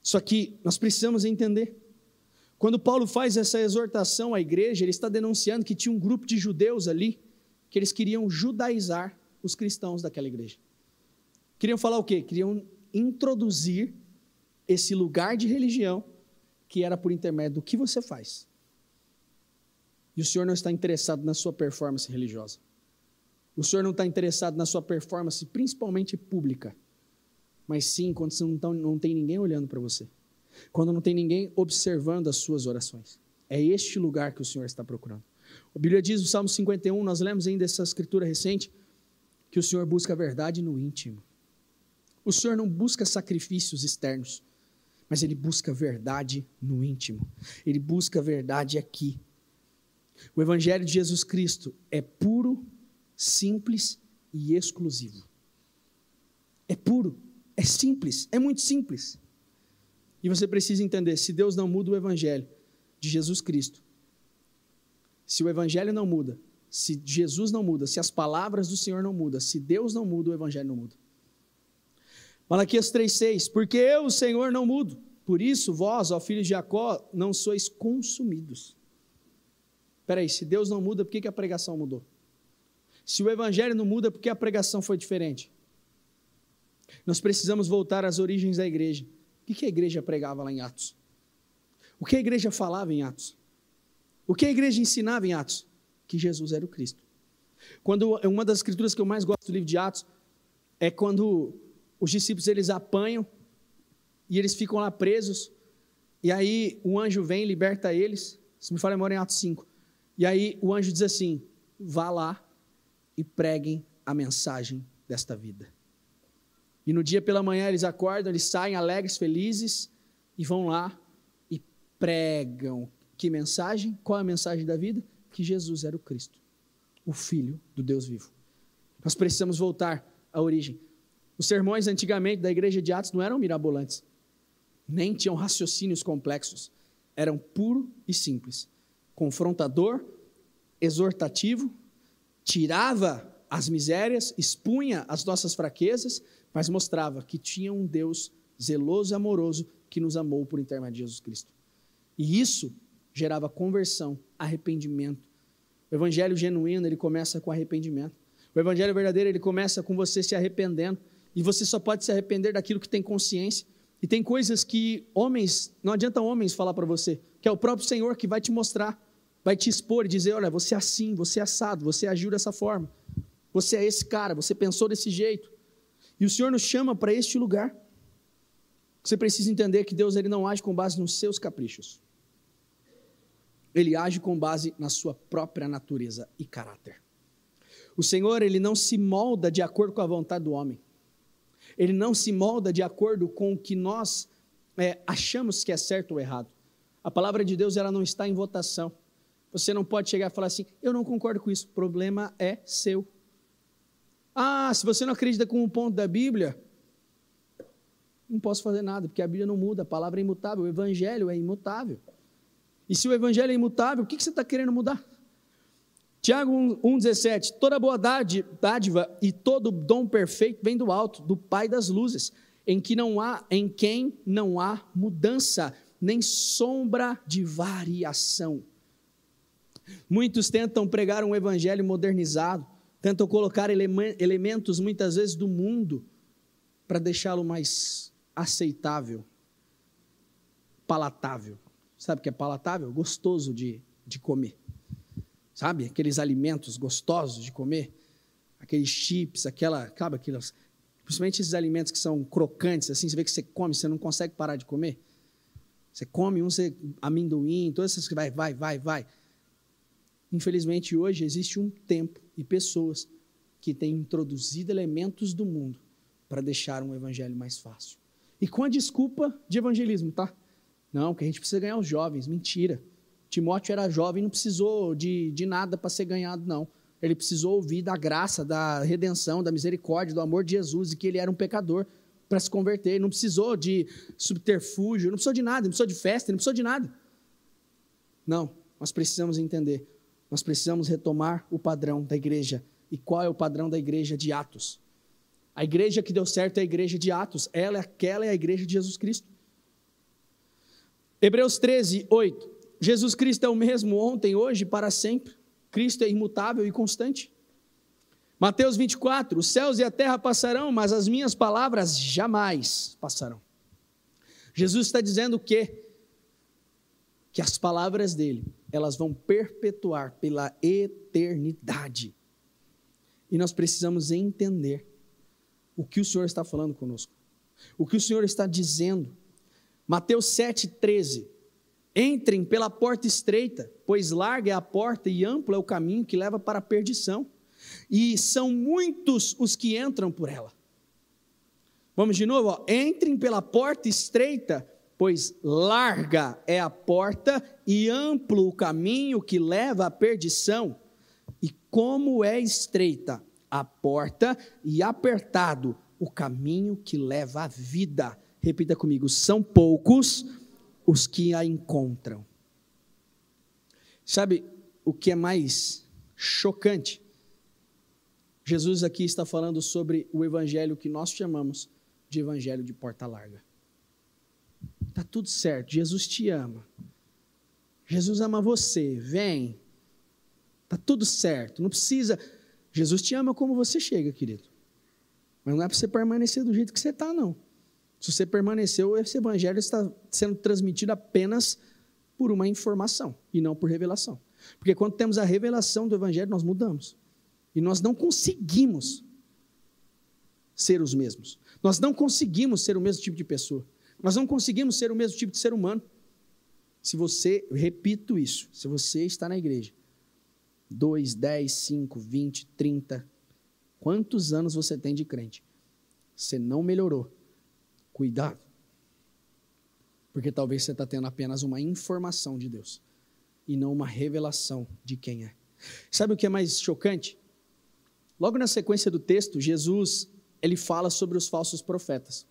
Só que nós precisamos entender. Quando Paulo faz essa exortação à igreja, ele está denunciando que tinha um grupo de judeus ali, que eles queriam judaizar os cristãos daquela igreja. Queriam falar o quê? Queriam introduzir esse lugar de religião que era por intermédio do que você faz. E o Senhor não está interessado na sua performance religiosa. O Senhor não está interessado na sua performance, principalmente pública, mas sim quando você não tem ninguém olhando para você, quando não tem ninguém observando as suas orações. É este lugar que o Senhor está procurando. A Bíblia diz no Salmo 51, nós lemos ainda essa escritura recente, que o Senhor busca a verdade no íntimo. O Senhor não busca sacrifícios externos, mas Ele busca a verdade no íntimo. Ele busca a verdade aqui. O Evangelho de Jesus Cristo é puro, simples e exclusivo. É puro, é simples, é muito simples. E você precisa entender, se Deus não muda o Evangelho de Jesus Cristo, se o Evangelho não muda, se Jesus não muda, se as palavras do Senhor não mudam, se Deus não muda, o Evangelho não muda. Malaquias 3,6, porque eu, o Senhor, não mudo, por isso vós, ó filhos de Jacó, não sois consumidos. Espera aí, se Deus não muda, por que a pregação mudou? Se o Evangelho não muda, por que a pregação foi diferente? Nós precisamos voltar às origens da igreja. O que a igreja pregava lá em Atos? O que a igreja falava em Atos? O que a igreja ensinava em Atos? Que Jesus era o Cristo. Uma das escrituras que eu mais gosto do livro de Atos é quando os discípulos eles apanham e eles ficam lá presos, e aí um anjo vem e liberta eles, se me falha a memória, em Atos 5, e aí o anjo diz assim, vá lá e preguem a mensagem desta vida. E no dia pela manhã eles acordam, eles saem alegres, felizes, e vão lá e pregam. Que mensagem? Qual é a mensagem da vida? Que Jesus era o Cristo, o Filho do Deus vivo. Nós precisamos voltar à origem. Os sermões antigamente da igreja de Atos não eram mirabolantes, nem tinham raciocínios complexos. eram puro e simples, confrontador, exortativo, tirava as misérias, expunha as nossas fraquezas, mas mostrava que tinha um Deus zeloso e amoroso que nos amou por intermédio de Jesus Cristo. E isso gerava conversão, arrependimento. O evangelho genuíno, ele começa com arrependimento. O evangelho verdadeiro, ele começa com você se arrependendo, e você só pode se arrepender daquilo que tem consciência. E tem coisas que não adianta homens falar para você, que é o próprio Senhor que vai te mostrar, vai te expor e dizer, olha, você é assim, você é assado, você agiu dessa forma, você é esse cara, você pensou desse jeito. E o Senhor nos chama para este lugar. Você precisa entender que Deus, ele não age com base nos seus caprichos. Ele age com base na sua própria natureza e caráter. O Senhor, ele não se molda de acordo com a vontade do homem. Ele não se molda de acordo com o que nós achamos que é certo ou errado. A palavra de Deus, ela não está em votação. Você não pode chegar e falar assim, eu não concordo com isso, o problema é seu. Ah, se você não acredita com um ponto da Bíblia, não posso fazer nada, porque a Bíblia não muda, a palavra é imutável, o Evangelho é imutável. E se o Evangelho é imutável, o que você está querendo mudar? Tiago 1,17, toda boa dádiva e todo dom perfeito vem do alto, do Pai das luzes, em quem não há mudança, nem sombra de variação. Muitos tentam pregar um evangelho modernizado, tentam colocar elementos muitas vezes do mundo para deixá-lo mais aceitável, palatável. Sabe o que é palatável? Gostoso de comer. Sabe? Aqueles alimentos gostosos de comer, aqueles chips, principalmente esses alimentos que são crocantes, assim, você vê que você come, você não consegue parar de comer. Você come amendoim, todas essas que vai. Infelizmente, hoje existe um tempo e pessoas que têm introduzido elementos do mundo para deixar um evangelho mais fácil. E com a desculpa de evangelismo, tá? Não, que a gente precisa ganhar os jovens. Mentira. Timóteo era jovem, não precisou de nada para ser ganhado, não. Ele precisou ouvir da graça, da redenção, da misericórdia, do amor de Jesus, e que ele era um pecador para se converter. Ele não precisou de subterfúgio, não precisou de nada, não precisou de festa, não precisou de nada. Não, nós precisamos entender. Nós precisamos retomar o padrão da igreja. E qual é o padrão da igreja de Atos? A igreja que deu certo é a igreja de Atos. Aquela é a igreja de Jesus Cristo. Hebreus 13, 8. Jesus Cristo é o mesmo ontem, hoje e para sempre. Cristo é imutável e constante. Mateus 24. Os céus e a terra passarão, mas as minhas palavras jamais passarão. Jesus está dizendo o quê? Que as palavras dele, elas vão perpetuar pela eternidade. E nós precisamos entender o que o Senhor está falando conosco. O que o Senhor está dizendo. Mateus 7,13. Entrem pela porta estreita, pois larga é a porta e amplo é o caminho que leva para a perdição. E são muitos os que entram por ela. Vamos de novo, ó. Entrem pela porta estreita, pois larga é a porta e amplo o caminho que leva à perdição. E como é estreita a porta e apertado o caminho que leva à vida. Repita comigo, são poucos os que a encontram. Sabe o que é mais chocante? Jesus aqui está falando sobre o evangelho que nós chamamos de evangelho de porta larga. Está tudo certo, Jesus te ama. Jesus ama você, vem. Está tudo certo, não precisa. Jesus te ama como você chega, querido. Mas não é para você permanecer do jeito que você está, não. Se você permaneceu, esse evangelho está sendo transmitido apenas por uma informação e não por revelação. Porque quando temos a revelação do evangelho, nós mudamos. E nós não conseguimos ser os mesmos. Nós não conseguimos ser o mesmo tipo de pessoa. Nós não conseguimos ser o mesmo tipo de ser humano. Se você, repito isso, se você está na igreja, 2, 10, 5, 20, 30, quantos anos você tem de crente? Você não melhorou. Cuidado, porque talvez você está tendo apenas uma informação de Deus e não uma revelação de quem é. Sabe o que é mais chocante? Logo na sequência do texto, Jesus ele fala sobre os falsos profetas.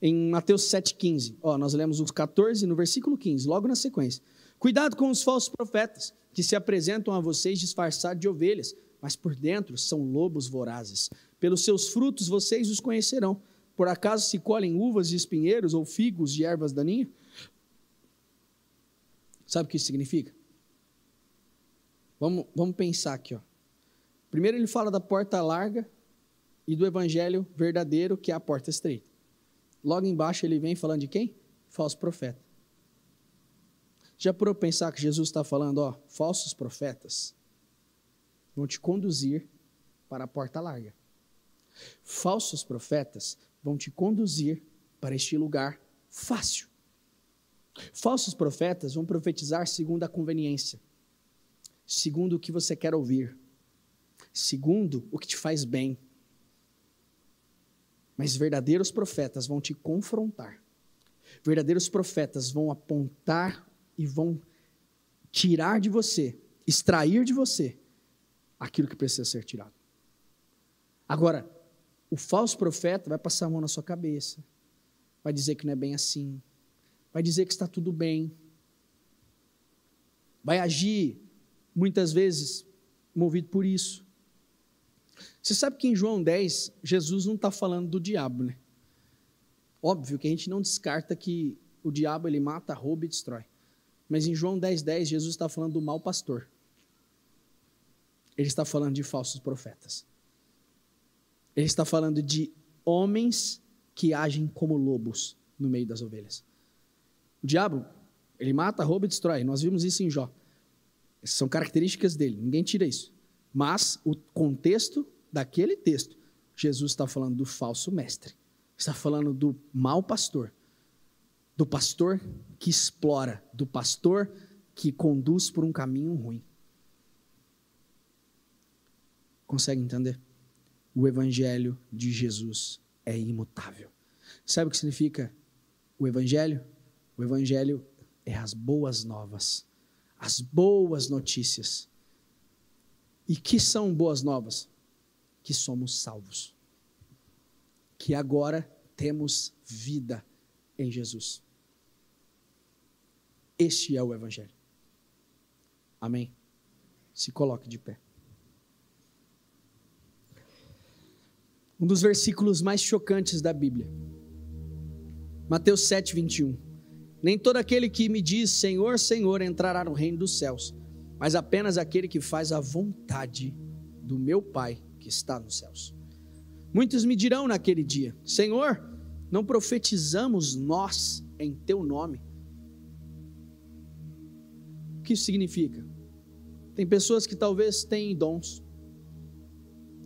em Mateus 7,15. Nós lemos os 14 no versículo 15, logo na sequência. Cuidado com os falsos profetas, que se apresentam a vocês disfarçados de ovelhas, mas por dentro são lobos vorazes. Pelos seus frutos vocês os conhecerão. Por acaso se colhem uvas de espinheiros ou figos de ervas daninhas? Sabe o que isso significa? Vamos pensar aqui. Primeiro ele fala da porta larga e do evangelho verdadeiro, que é a porta estreita. Logo embaixo ele vem falando de quem? Falso profeta. Já parou para pensar que Jesus está falando, falsos profetas vão te conduzir para a porta larga. Falsos profetas vão te conduzir para este lugar fácil. Falsos profetas vão profetizar segundo a conveniência, segundo o que você quer ouvir, segundo o que te faz bem. Mas verdadeiros profetas vão te confrontar. Verdadeiros profetas vão apontar e vão tirar de você, extrair de você aquilo que precisa ser tirado. Agora, o falso profeta vai passar a mão na sua cabeça, vai dizer que não é bem assim, vai dizer que está tudo bem, vai agir, muitas vezes, movido por isso. Você sabe que em João 10, Jesus não está falando do diabo, né? Óbvio que a gente não descarta que o diabo ele mata, rouba e destrói. Mas em João 10,10, Jesus está falando do mau pastor. Ele está falando de falsos profetas. Ele está falando de homens que agem como lobos no meio das ovelhas. O diabo, ele mata, rouba e destrói. Nós vimos isso em Jó. Essas são características dele, ninguém tira isso. Mas o contexto daquele texto, Jesus está falando do falso mestre. Está falando do mau pastor. Do pastor que explora, do pastor que conduz por um caminho ruim. Consegue entender? O evangelho de Jesus é imutável. Sabe o que significa o evangelho? O evangelho é as boas novas, as boas notícias. E que são boas novas? Que somos salvos. Que agora temos vida em Jesus. Este é o evangelho. Amém? Se coloque de pé. Um dos versículos mais chocantes da Bíblia. Mateus 7:21. Nem todo aquele que me diz Senhor, Senhor entrará no reino dos céus, mas apenas aquele que faz a vontade do meu Pai que está nos céus. Muitos me dirão naquele dia, Senhor, não profetizamos nós em teu nome? O que isso significa? Tem pessoas que talvez têm dons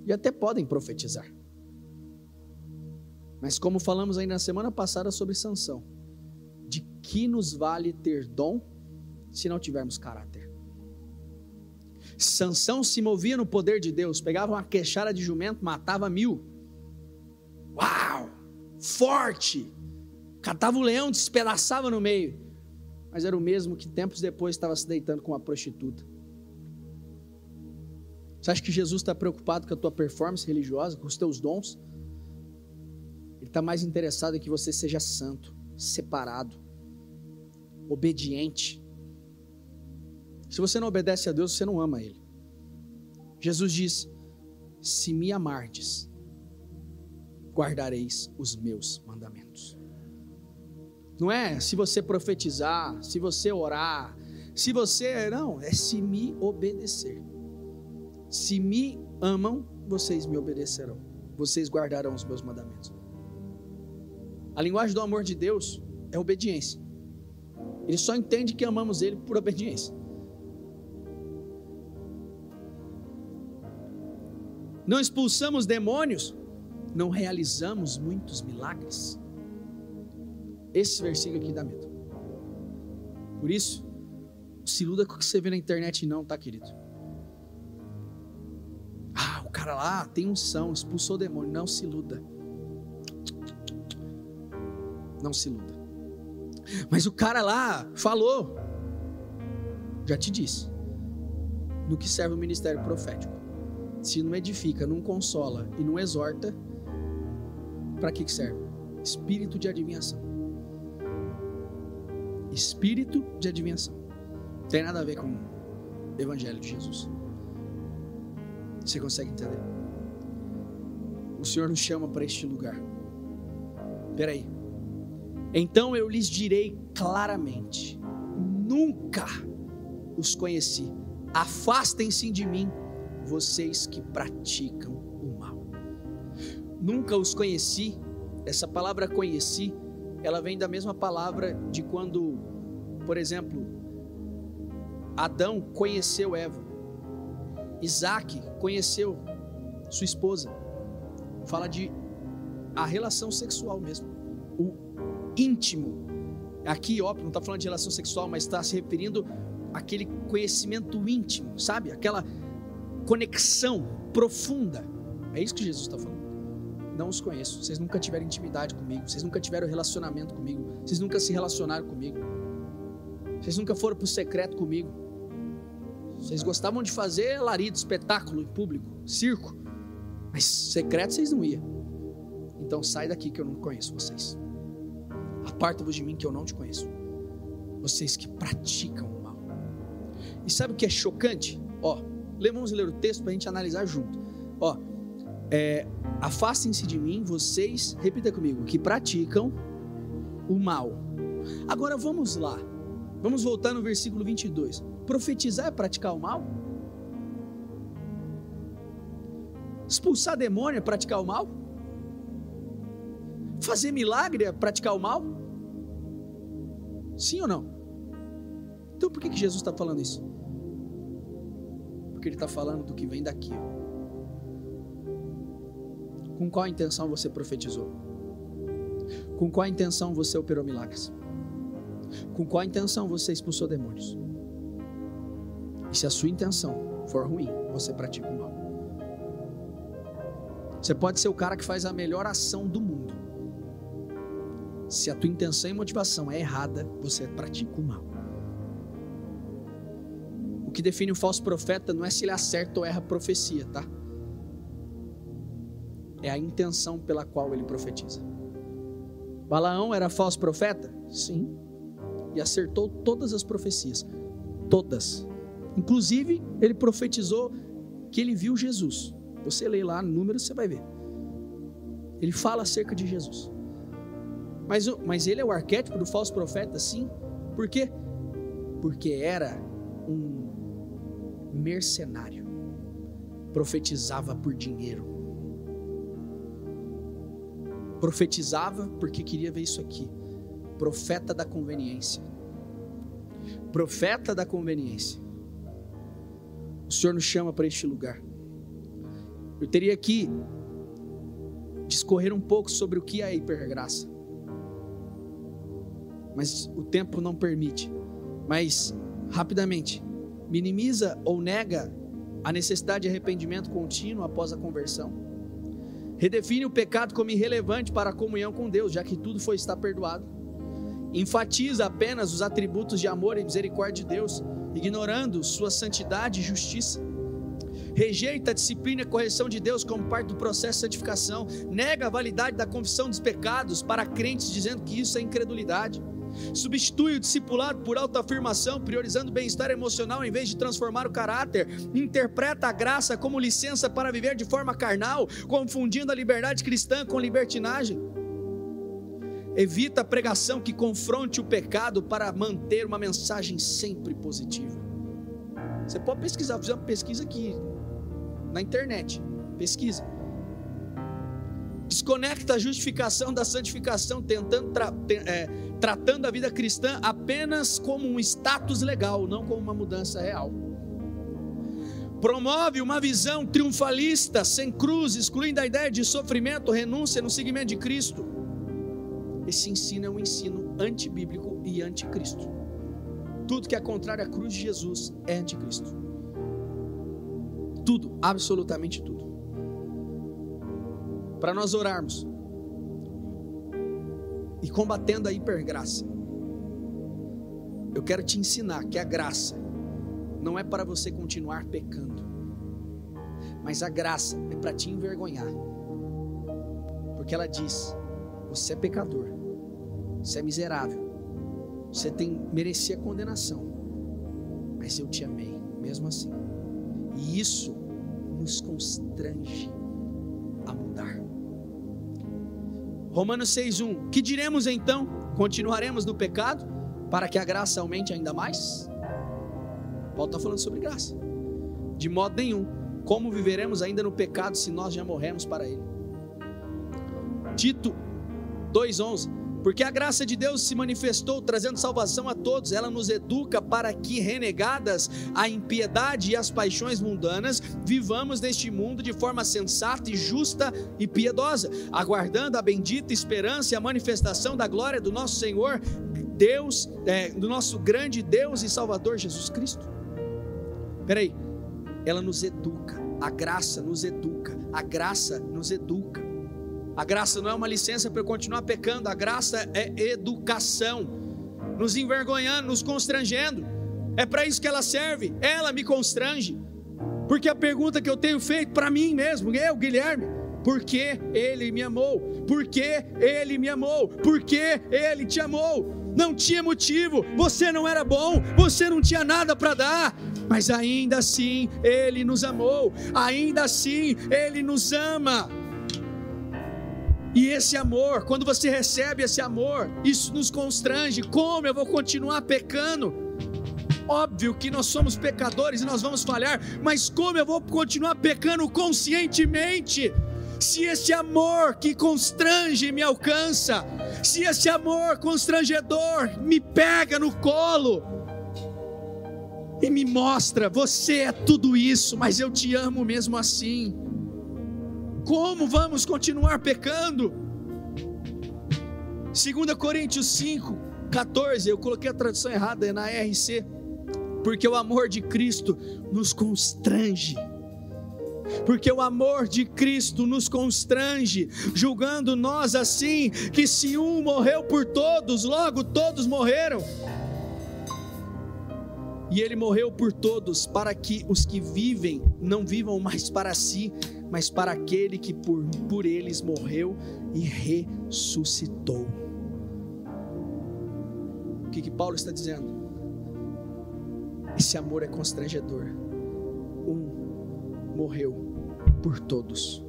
e até podem profetizar. Mas como falamos ainda na semana passada sobre Sansão, de que nos vale ter dom se não tivermos caráter? Sansão se movia no poder de Deus, pegava uma queixara de jumento, matava 1000. Uau! Forte! Catava o leão, despedaçava no meio. Mas era o mesmo que tempos depois estava se deitando com uma prostituta. Você acha que Jesus está preocupado com a tua performance religiosa, com os teus dons? Ele está mais interessado em que você seja santo, separado, obediente. Se você não obedece a Deus, você não ama Ele. Jesus diz, se me amardes, guardareis os meus mandamentos. Não é se você profetizar, se você orar, se você... Não, é se me obedecer. Se me amam, vocês me obedecerão. Vocês guardarão os meus mandamentos. A linguagem do amor de Deus é obediência. Ele só entende que amamos Ele por obediência. Não expulsamos demônios, não realizamos muitos milagres. Esse versículo aqui dá medo. Por isso, se iluda com o que você vê na internet não, tá, querido? Ah, o cara lá tem unção, expulsou o demônio. Não se iluda. Não se iluda. Mas o cara lá falou. Já te disse. No que serve o ministério profético. Se não edifica, não consola e não exorta, para que serve? Espírito de adivinhação. Espírito de adivinhação. Não tem nada a ver com o Evangelho de Jesus. Você consegue entender? O Senhor nos chama para este lugar. Espera aí. Então eu lhes direi claramente: nunca os conheci. Afastem-se de mim, vocês que praticam o mal. Nunca os conheci. Essa palavra conheci, ela vem da mesma palavra de quando, por exemplo, Adão conheceu Eva. Isaac conheceu sua esposa. Fala de a relação sexual mesmo, o íntimo. Aqui, óbvio, não está falando de relação sexual, mas está se referindo àquele conhecimento íntimo, sabe? Aquela conexão profunda. É isso que Jesus está falando. Não os conheço, vocês nunca tiveram intimidade comigo, vocês nunca tiveram relacionamento comigo, vocês nunca se relacionaram comigo, vocês nunca foram para o secreto comigo. Vocês gostavam de fazer alarido, espetáculo em público, circo, mas secreto vocês não iam. Então sai daqui que eu não conheço vocês. Aparta-vos de mim que eu não te conheço. Vocês que praticam o mal. E sabe o que é chocante? Vamos ler o texto para a gente analisar junto. Afastem-se de mim, vocês, repita comigo, que praticam o mal. Agora vamos lá. Vamos voltar no versículo 22. Profetizar é praticar o mal? Expulsar demônio é praticar o mal? Fazer milagre é praticar o mal? Sim ou não? Então por que Jesus está falando isso? Porque ele está falando do que vem daqui. Com qual intenção você profetizou? Com qual intenção você operou milagres? Com qual intenção você expulsou demônios? E se a sua intenção for ruim, você pratica o mal. Você pode ser o cara que faz a melhor ação do mundo. Se a tua intenção e motivação é errada, você pratica o mal. O que define o falso profeta não é se ele acerta ou erra a profecia, tá? É a intenção pela qual ele profetiza. Balaão era falso profeta? Sim. E acertou todas as profecias. Todas. Inclusive, ele profetizou que ele viu Jesus. Você lê lá no número, você vai ver. Ele fala acerca de Jesus. Mas ele é o arquétipo do falso profeta? Sim. Por quê? Porque era um mercenário. Profetizava por dinheiro. Profetizava porque queria ver isso aqui. Profeta da conveniência. Profeta da conveniência. O Senhor nos chama para este lugar. Eu teria que discorrer um pouco sobre o que é a hipergraça, mas o tempo não permite. Mas, rapidamente, minimiza ou nega a necessidade de arrependimento contínuo após a conversão. Redefine o pecado como irrelevante para a comunhão com Deus, já que tudo está perdoado. Enfatiza apenas os atributos de amor e misericórdia de Deus, ignorando sua santidade e justiça. Rejeita a disciplina e correção de Deus como parte do processo de santificação. Nega a validade da confissão dos pecados para crentes, dizendo que isso é incredulidade. Substitui o discipulado por autoafirmação, priorizando o bem-estar emocional em vez de transformar o caráter. Interpreta a graça como licença para viver de forma carnal, confundindo a liberdade cristã com libertinagem. Evita a pregação que confronte o pecado para manter uma mensagem sempre positiva. Você pode pesquisar, fazer uma pesquisa aqui na internet, pesquisa. Desconecta a justificação da santificação, tratando a vida cristã apenas como um status legal, não como uma mudança real. Promove uma visão triunfalista, sem cruz, excluindo a ideia de sofrimento, renúncia no seguimento de Cristo. Esse ensino é um ensino antibíblico e anticristo. Tudo que é contrário à cruz de Jesus é anticristo. Tudo, absolutamente tudo. Para nós orarmos e combatendo a hipergraça, eu quero te ensinar que a graça não é para você continuar pecando, mas a graça é para te envergonhar, porque ela diz você é pecador, você é miserável, você merecia condenação, mas eu te amei mesmo assim. E isso nos constrange a mudar. Romanos 6:1, que diremos então? Continuaremos no pecado para que a graça aumente ainda mais? Paulo está falando sobre graça. De modo nenhum. Como viveremos ainda no pecado se nós já morremos para ele? Tito 2:11, porque a graça de Deus se manifestou trazendo salvação a todos. Ela nos educa para que, renegadas a impiedade e as paixões mundanas, vivamos neste mundo de forma sensata e justa e piedosa, aguardando a bendita esperança e a manifestação da glória do nosso Senhor Deus, do nosso grande Deus e Salvador Jesus Cristo. Peraí, ela nos educa, a graça nos educa, a graça nos educa. A graça não é uma licença para eu continuar pecando, a graça é educação, nos envergonhando, nos constrangendo. É para isso que ela serve, ela me constrange. Porque a pergunta que eu tenho feito para mim mesmo, eu, Guilherme, por que ele me amou? Por que ele me amou? Por que ele te amou? Não tinha motivo, você não era bom, você não tinha nada para dar, mas ainda assim ele nos amou, ainda assim ele nos ama. E esse amor, quando você recebe esse amor, isso nos constrange. Como eu vou continuar pecando? Óbvio que nós somos pecadores e nós vamos falhar, mas como eu vou continuar pecando conscientemente? Se esse amor que constrange me alcança, se esse amor constrangedor me pega no colo e me mostra, você é tudo isso, mas eu te amo mesmo assim. Como vamos continuar pecando? 2 Coríntios 5:14, eu coloquei a tradução errada, é na RC, porque o amor de Cristo nos constrange. Porque o amor de Cristo nos constrange, julgando nós assim, que se um morreu por todos, logo todos morreram. E ele morreu por todos, para que os que vivem não vivam mais para si, mas para aquele que por eles morreu e ressuscitou. O que Paulo está dizendo? Esse amor é constrangedor. Um morreu por todos,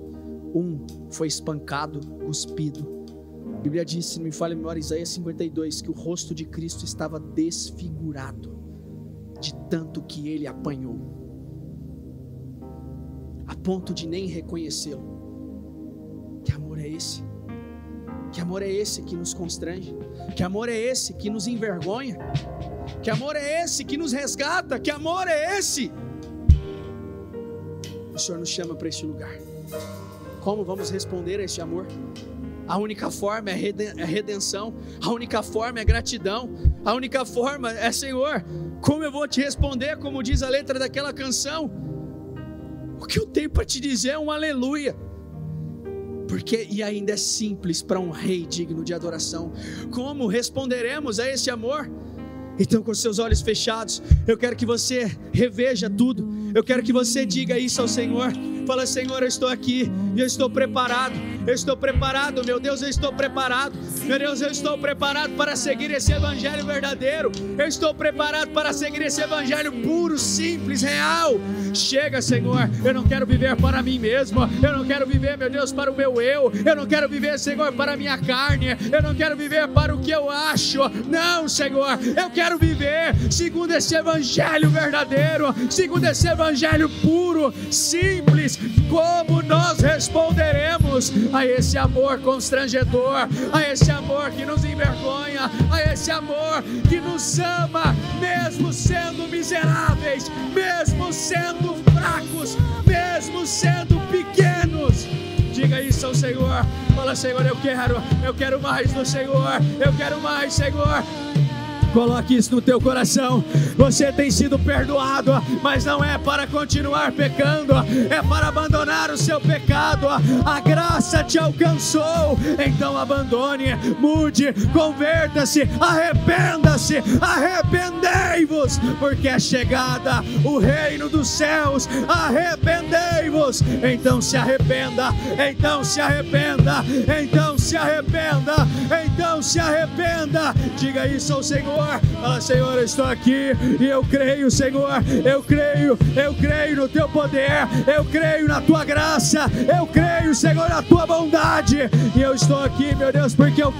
um foi espancado, cuspido. A Bíblia diz, se não me falha a memória, Isaías 52, que o rosto de Cristo estava desfigurado, de tanto que ele apanhou, a ponto de nem reconhecê-lo. Que amor é esse? Que amor é esse que nos constrange? Que amor é esse que nos envergonha? Que amor é esse que nos resgata? Que amor é esse? O Senhor nos chama para este lugar. Como vamos responder a este amor? A única forma é redenção, a única forma é gratidão, a única forma é, Senhor, como eu vou te responder, como diz a letra daquela canção? O que eu tenho para te dizer é um aleluia, porque e ainda é simples para um rei digno de adoração. Como responderemos a esse amor? Então, com seus olhos fechados, eu quero que você reveja tudo, eu quero que você diga isso ao Senhor. Fala, Senhor, eu estou aqui, e eu estou preparado, meu Deus, eu estou preparado, meu Deus, eu estou preparado para seguir esse evangelho verdadeiro, eu estou preparado para seguir esse evangelho puro, simples, real. Chega, Senhor, eu não quero viver para mim mesmo, eu não quero viver, meu Deus, para o meu eu não quero viver, Senhor, para a minha carne, eu não quero viver para o que eu acho, não, Senhor, eu quero viver segundo esse evangelho verdadeiro, segundo esse evangelho puro, simples. Como nós responderemos a esse amor constrangedor, a esse amor que nos envergonha, a esse amor que nos ama, mesmo sendo miseráveis, mesmo sendo fracos, mesmo sendo pequenos? Diga isso ao Senhor. Fala, Senhor, eu quero mais do Senhor, eu quero mais, Senhor. Coloque isso no teu coração. Você tem sido perdoado, mas não é para continuar pecando, é para abandonar o seu pecado. A graça te alcançou, então abandone, mude, converta-se, arrependa-se, arrependei-vos. arrependei-vos, porque é chegada o reino dos céus. Arrependei-vos. Então se arrependa, então se arrependa, então se arrependa, então se arrependa. Diga isso ao Senhor. Fala: Senhor, eu estou aqui e eu creio, Senhor, eu creio no teu poder, eu creio na tua graça, eu creio, Senhor, na tua bondade, e eu estou aqui, meu Deus, porque eu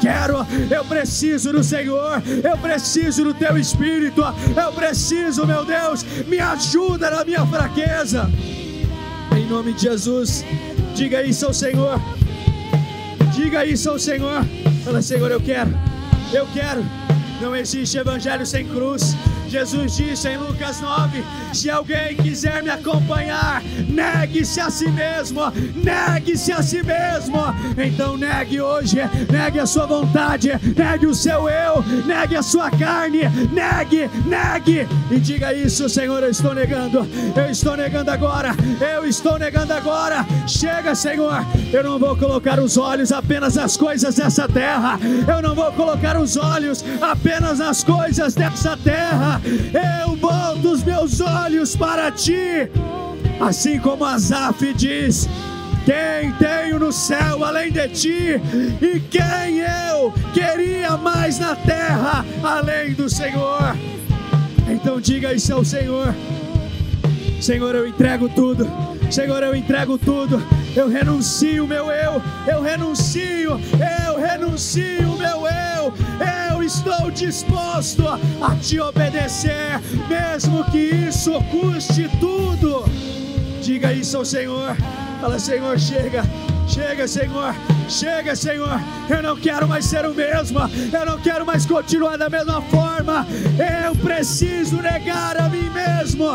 preciso do Senhor, eu preciso do teu Espírito, eu preciso, meu Deus, me ajuda na minha fraqueza, em nome de Jesus. Diga isso ao Senhor, diga isso ao Senhor. Fala: Senhor, eu quero. Não existe evangelho sem cruz. Jesus disse em Lucas 9: se alguém quiser me acompanhar, negue-se a si mesmo, negue-se a si mesmo. Então negue hoje, negue a sua vontade, negue o seu eu, negue a sua carne, negue, e diga isso: Senhor, eu estou negando agora, eu estou negando agora. Chega, Senhor, eu não vou colocar os olhos apenas nas coisas dessa terra, eu não vou colocar os olhos apenas nas coisas dessa terra, eu volto os meus olhos para ti, assim como Asaf diz: quem tenho no céu além de ti, e quem eu queria mais na terra além do Senhor. Então diga isso ao Senhor: Senhor, eu entrego tudo, Senhor, eu entrego tudo, eu renuncio meu eu renuncio meu eu estou disposto a te obedecer, mesmo que isso custe tudo. Diga isso ao Senhor. Fala: Senhor, chega, Senhor, chega, Senhor, eu não quero mais ser o mesmo, eu não quero mais continuar da mesma forma, eu preciso negar a mim mesmo.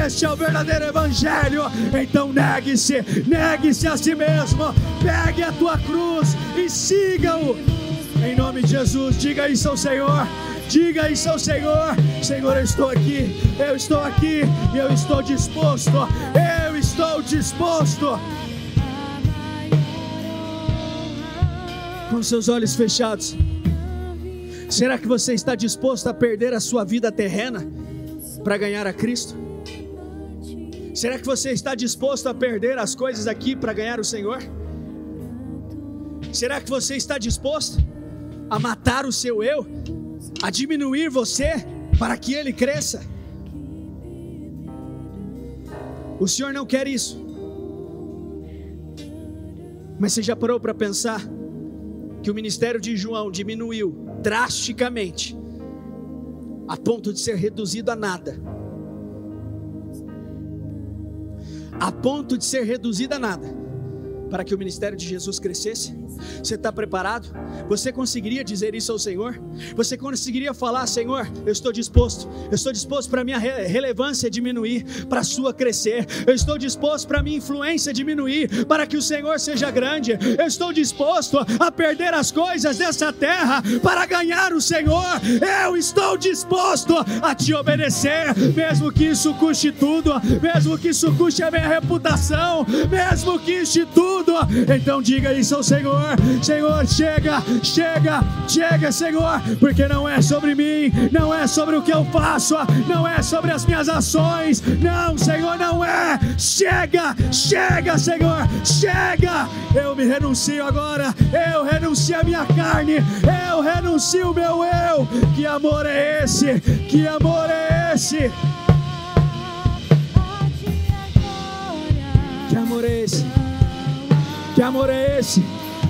Este é o verdadeiro evangelho. Então negue-se a si mesmo, pegue a tua cruz e siga-o, em nome de Jesus. Diga isso ao Senhor, diga isso ao Senhor: Senhor, eu estou aqui e eu estou disposto, Com seus olhos fechados, será que você está disposto a perder a sua vida terrena para ganhar a Cristo? Será que você está disposto a perder as coisas aqui para ganhar o Senhor? Será que você está disposto a matar o seu eu, a diminuir você para que ele cresça? O Senhor não quer isso. Mas você já parou para pensar que o ministério de João diminuiu drasticamente, a ponto de ser reduzido a nada? A ponto de ser reduzido a nada, para que o ministério de Jesus crescesse? Você está preparado? Você conseguiria dizer isso ao Senhor? Você conseguiria falar: Senhor, eu estou disposto para a minha relevância diminuir, para a sua crescer, eu estou disposto para a minha influência diminuir, para que o Senhor seja grande, eu estou disposto a perder as coisas dessa terra para ganhar o Senhor, eu estou disposto a te obedecer, mesmo que isso custe tudo, mesmo que isso custe a minha reputação, mesmo que isso tudo. Então diga isso ao Senhor: Senhor, chega, Senhor, porque não é sobre mim, não é sobre o que eu faço, não é sobre as minhas ações, não, Senhor, não é. Chega, Senhor, chega. Eu me renuncio agora, eu renuncio a minha carne, eu renuncio o meu eu. Que amor é esse? Que amor é esse? Que amor é esse? Que amor é esse?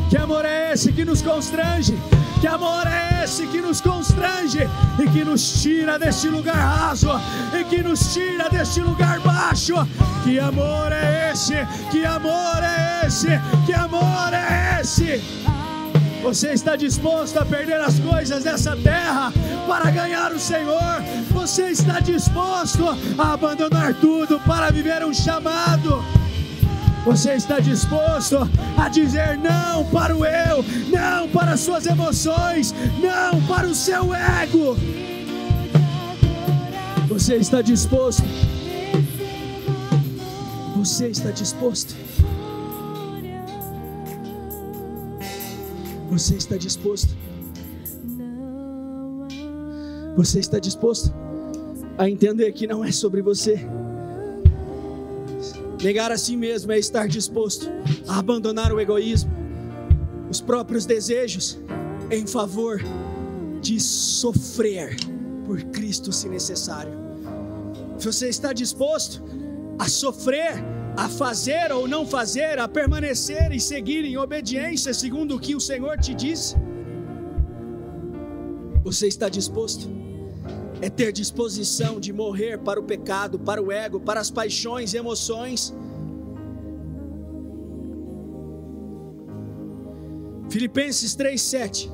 Que amor é esse que nos constrange? Que amor é esse que nos constrange e que nos tira deste lugar raso e que nos tira deste lugar baixo? Que amor é esse? Que amor é esse? Que amor é esse? Você está disposto a perder as coisas dessa terra para ganhar o Senhor? Você está disposto a abandonar tudo para viver um chamado? Você está disposto a dizer não para o eu, não para as suas emoções, não para o seu ego? Você está disposto? Você está disposto? Você está disposto? Você está disposto? a entender que não é sobre você. Negar a si mesmo é estar disposto a abandonar o egoísmo, os próprios desejos, em favor de sofrer por Cristo se necessário. Você está disposto a sofrer, a fazer ou não fazer, a permanecer e seguir em obediência segundo o que o Senhor te disse? Você está disposto? É ter disposição de morrer para o pecado, para o ego, para as paixões e emoções. Filipenses 3:7.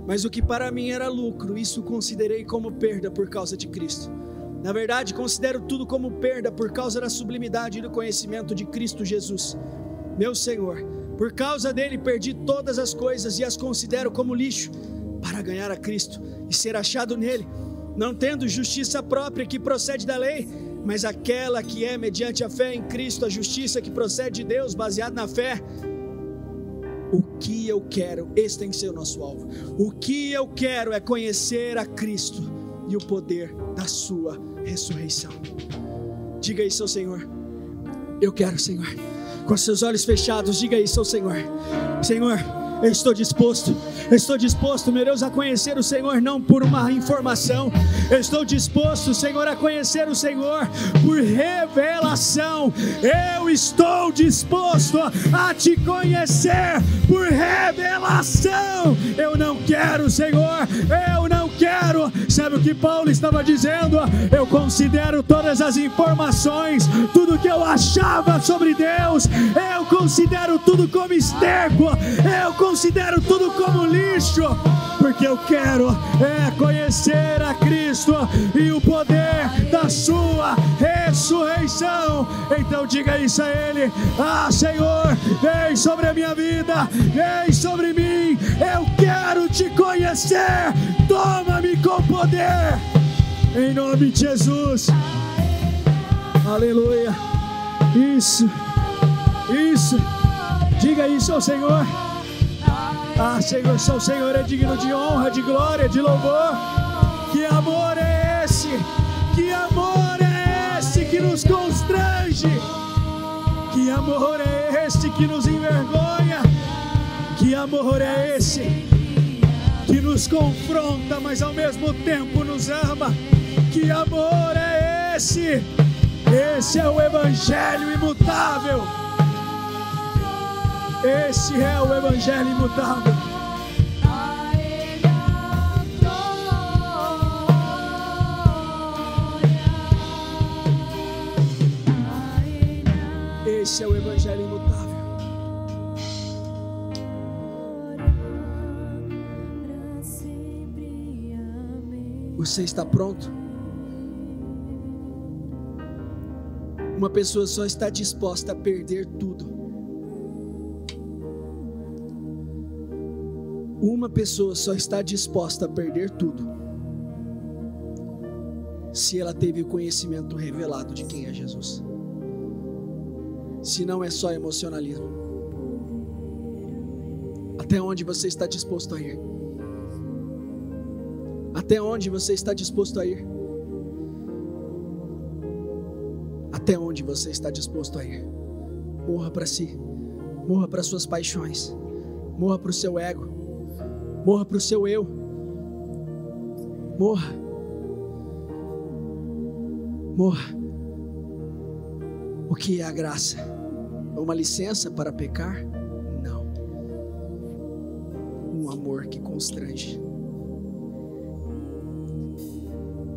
Mas o que para mim era lucro, isso considerei como perda por causa de Cristo. Na verdade, considero tudo como perda por causa da sublimidade e do conhecimento de Cristo Jesus, meu Senhor. Por causa dele perdi todas as coisas e as considero como lixo, para ganhar a Cristo e ser achado nele, não tendo justiça própria que procede da lei, mas aquela que é mediante a fé em Cristo, a justiça que procede de Deus, baseada na fé. O que eu quero, esse tem que ser o nosso alvo. O que eu quero é conhecer a Cristo e o poder da sua ressurreição. Diga isso ao Senhor. Eu quero, Senhor. Com seus olhos fechados, diga isso ao Senhor. Senhor, eu estou disposto, meu Deus, a conhecer o Senhor não por uma informação. Eu estou disposto, Senhor, a conhecer o Senhor por revelação. Eu estou disposto a te conhecer por revelação. Eu não quero, Senhor, eu não quero. Sabe o que Paulo estava dizendo? Eu considero todas as informações, tudo que eu achava sobre Deus, eu considero tudo como esterco, eu considero tudo como lixo, porque eu quero conhecer a Cristo e o poder da sua ressurreição. Então diga isso a Ele. Ah, Senhor, vem sobre a minha vida, vem sobre mim, eu quero te conhecer, toma-me com poder, em nome de Jesus. Aleluia. Isso, diga isso ao Senhor. Ah, Senhor, só o Senhor é digno de honra, de glória, de louvor. Que amor é esse? Que amor é esse que nos constrange? Que amor é esse que nos envergonha? Que amor é esse que nos confronta, mas ao mesmo tempo nos ama? Que amor é esse? Esse é o Evangelho imutável. Esse é o Evangelho imutável. Esse é o Evangelho imutável. Você está pronto? Uma pessoa só está disposta a perder tudo. Uma pessoa só está disposta a perder tudo se ela teve o conhecimento revelado de quem é Jesus. Se não é só emocionalismo. Até onde você está disposto a ir? Até onde você está disposto a ir? Até onde você está disposto a ir? Morra para si, morra para suas paixões, morra para o seu ego, morra para o seu eu, morra. O que é a graça? É uma licença para pecar? Não. Um amor que constrange.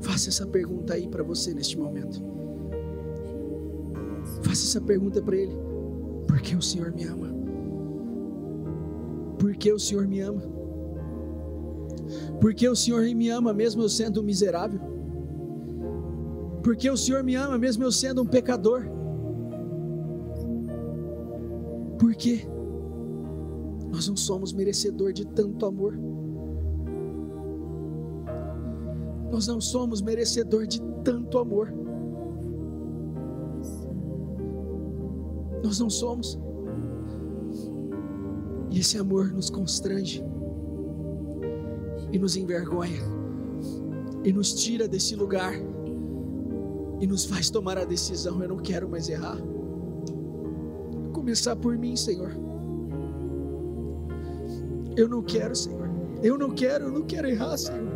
Faça essa pergunta aí para você neste momento. Faça essa pergunta para Ele. Por que o Senhor me ama? Por que o Senhor me ama? Por que o Senhor me ama mesmo eu sendo um miserável? Por que o Senhor me ama mesmo eu sendo um pecador? Por quê? Nós não somos merecedor de tanto amor. Nós não somos merecedor de tanto amor. Nós não somos. E esse amor nos constrange e nos envergonha. e nos tira desse lugar e nos faz tomar a decisão: eu não quero mais errar. Começar por mim, Senhor. Eu não quero, Senhor. Eu não quero errar, Senhor.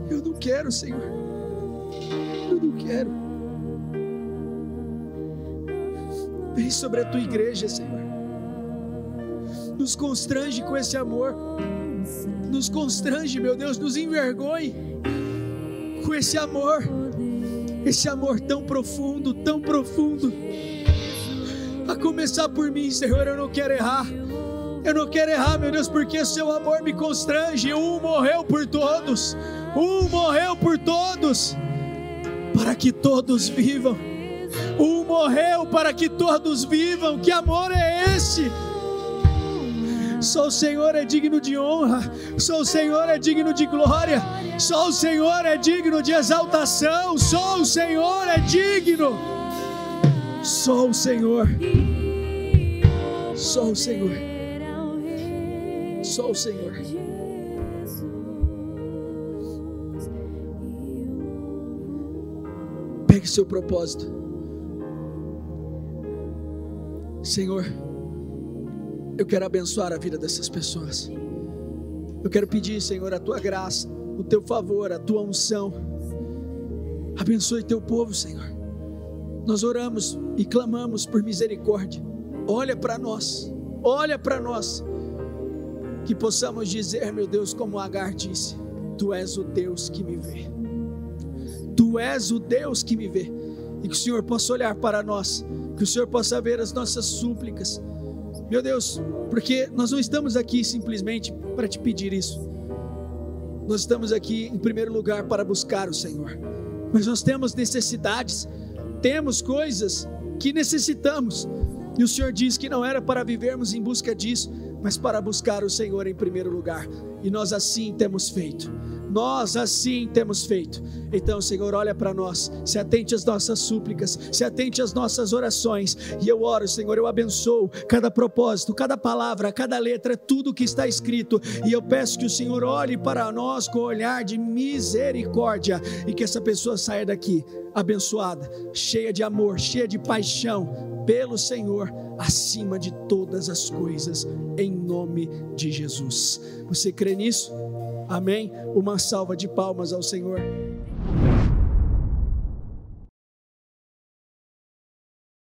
Eu não quero, Senhor. Eu não quero. Vem sobre a tua igreja, Senhor. Nos constrange com esse amor. Nos constrange, meu Deus, nos envergonhe com esse amor tão profundo, tão profundo. A começar por mim, Senhor, eu não quero errar. Eu não quero errar, meu Deus, porque o seu amor me constrange. Um morreu por todos, para que todos vivam. Um morreu para que todos vivam. Que amor é esse? Só o Senhor é digno de honra, só o Senhor é digno de glória, só o Senhor é digno de exaltação, só o Senhor é digno, só o Senhor, só o Senhor, só o Senhor. Pegue seu propósito, Senhor. Eu quero abençoar a vida dessas pessoas. Eu quero pedir, Senhor, a tua graça, o teu favor, a tua unção. Abençoe teu povo, Senhor. Nós oramos e clamamos por misericórdia. Olha para nós, que possamos dizer, meu Deus, como Agar disse: tu és o Deus que me vê. Tu és o Deus que me vê. E que o Senhor possa olhar para nós, que o Senhor possa ver as nossas súplicas, meu Deus, porque nós não estamos aqui simplesmente para te pedir isso. Nós estamos aqui em primeiro lugar para buscar o Senhor, mas nós temos necessidades, temos coisas que necessitamos, e o Senhor diz que não era para vivermos em busca disso, mas para buscar o Senhor em primeiro lugar, e nós assim temos feito. Então, Senhor, olha para nós, se atente às nossas súplicas, se atente às nossas orações, e eu oro, Senhor, eu abençoo cada propósito, cada palavra, cada letra, tudo que está escrito, e eu peço que o Senhor olhe para nós com um olhar de misericórdia, e que essa pessoa saia daqui abençoada, cheia de amor, cheia de paixão pelo Senhor, acima de todas as coisas, em nome de Jesus. Você crê nisso? Amém? Uma salva de palmas ao Senhor.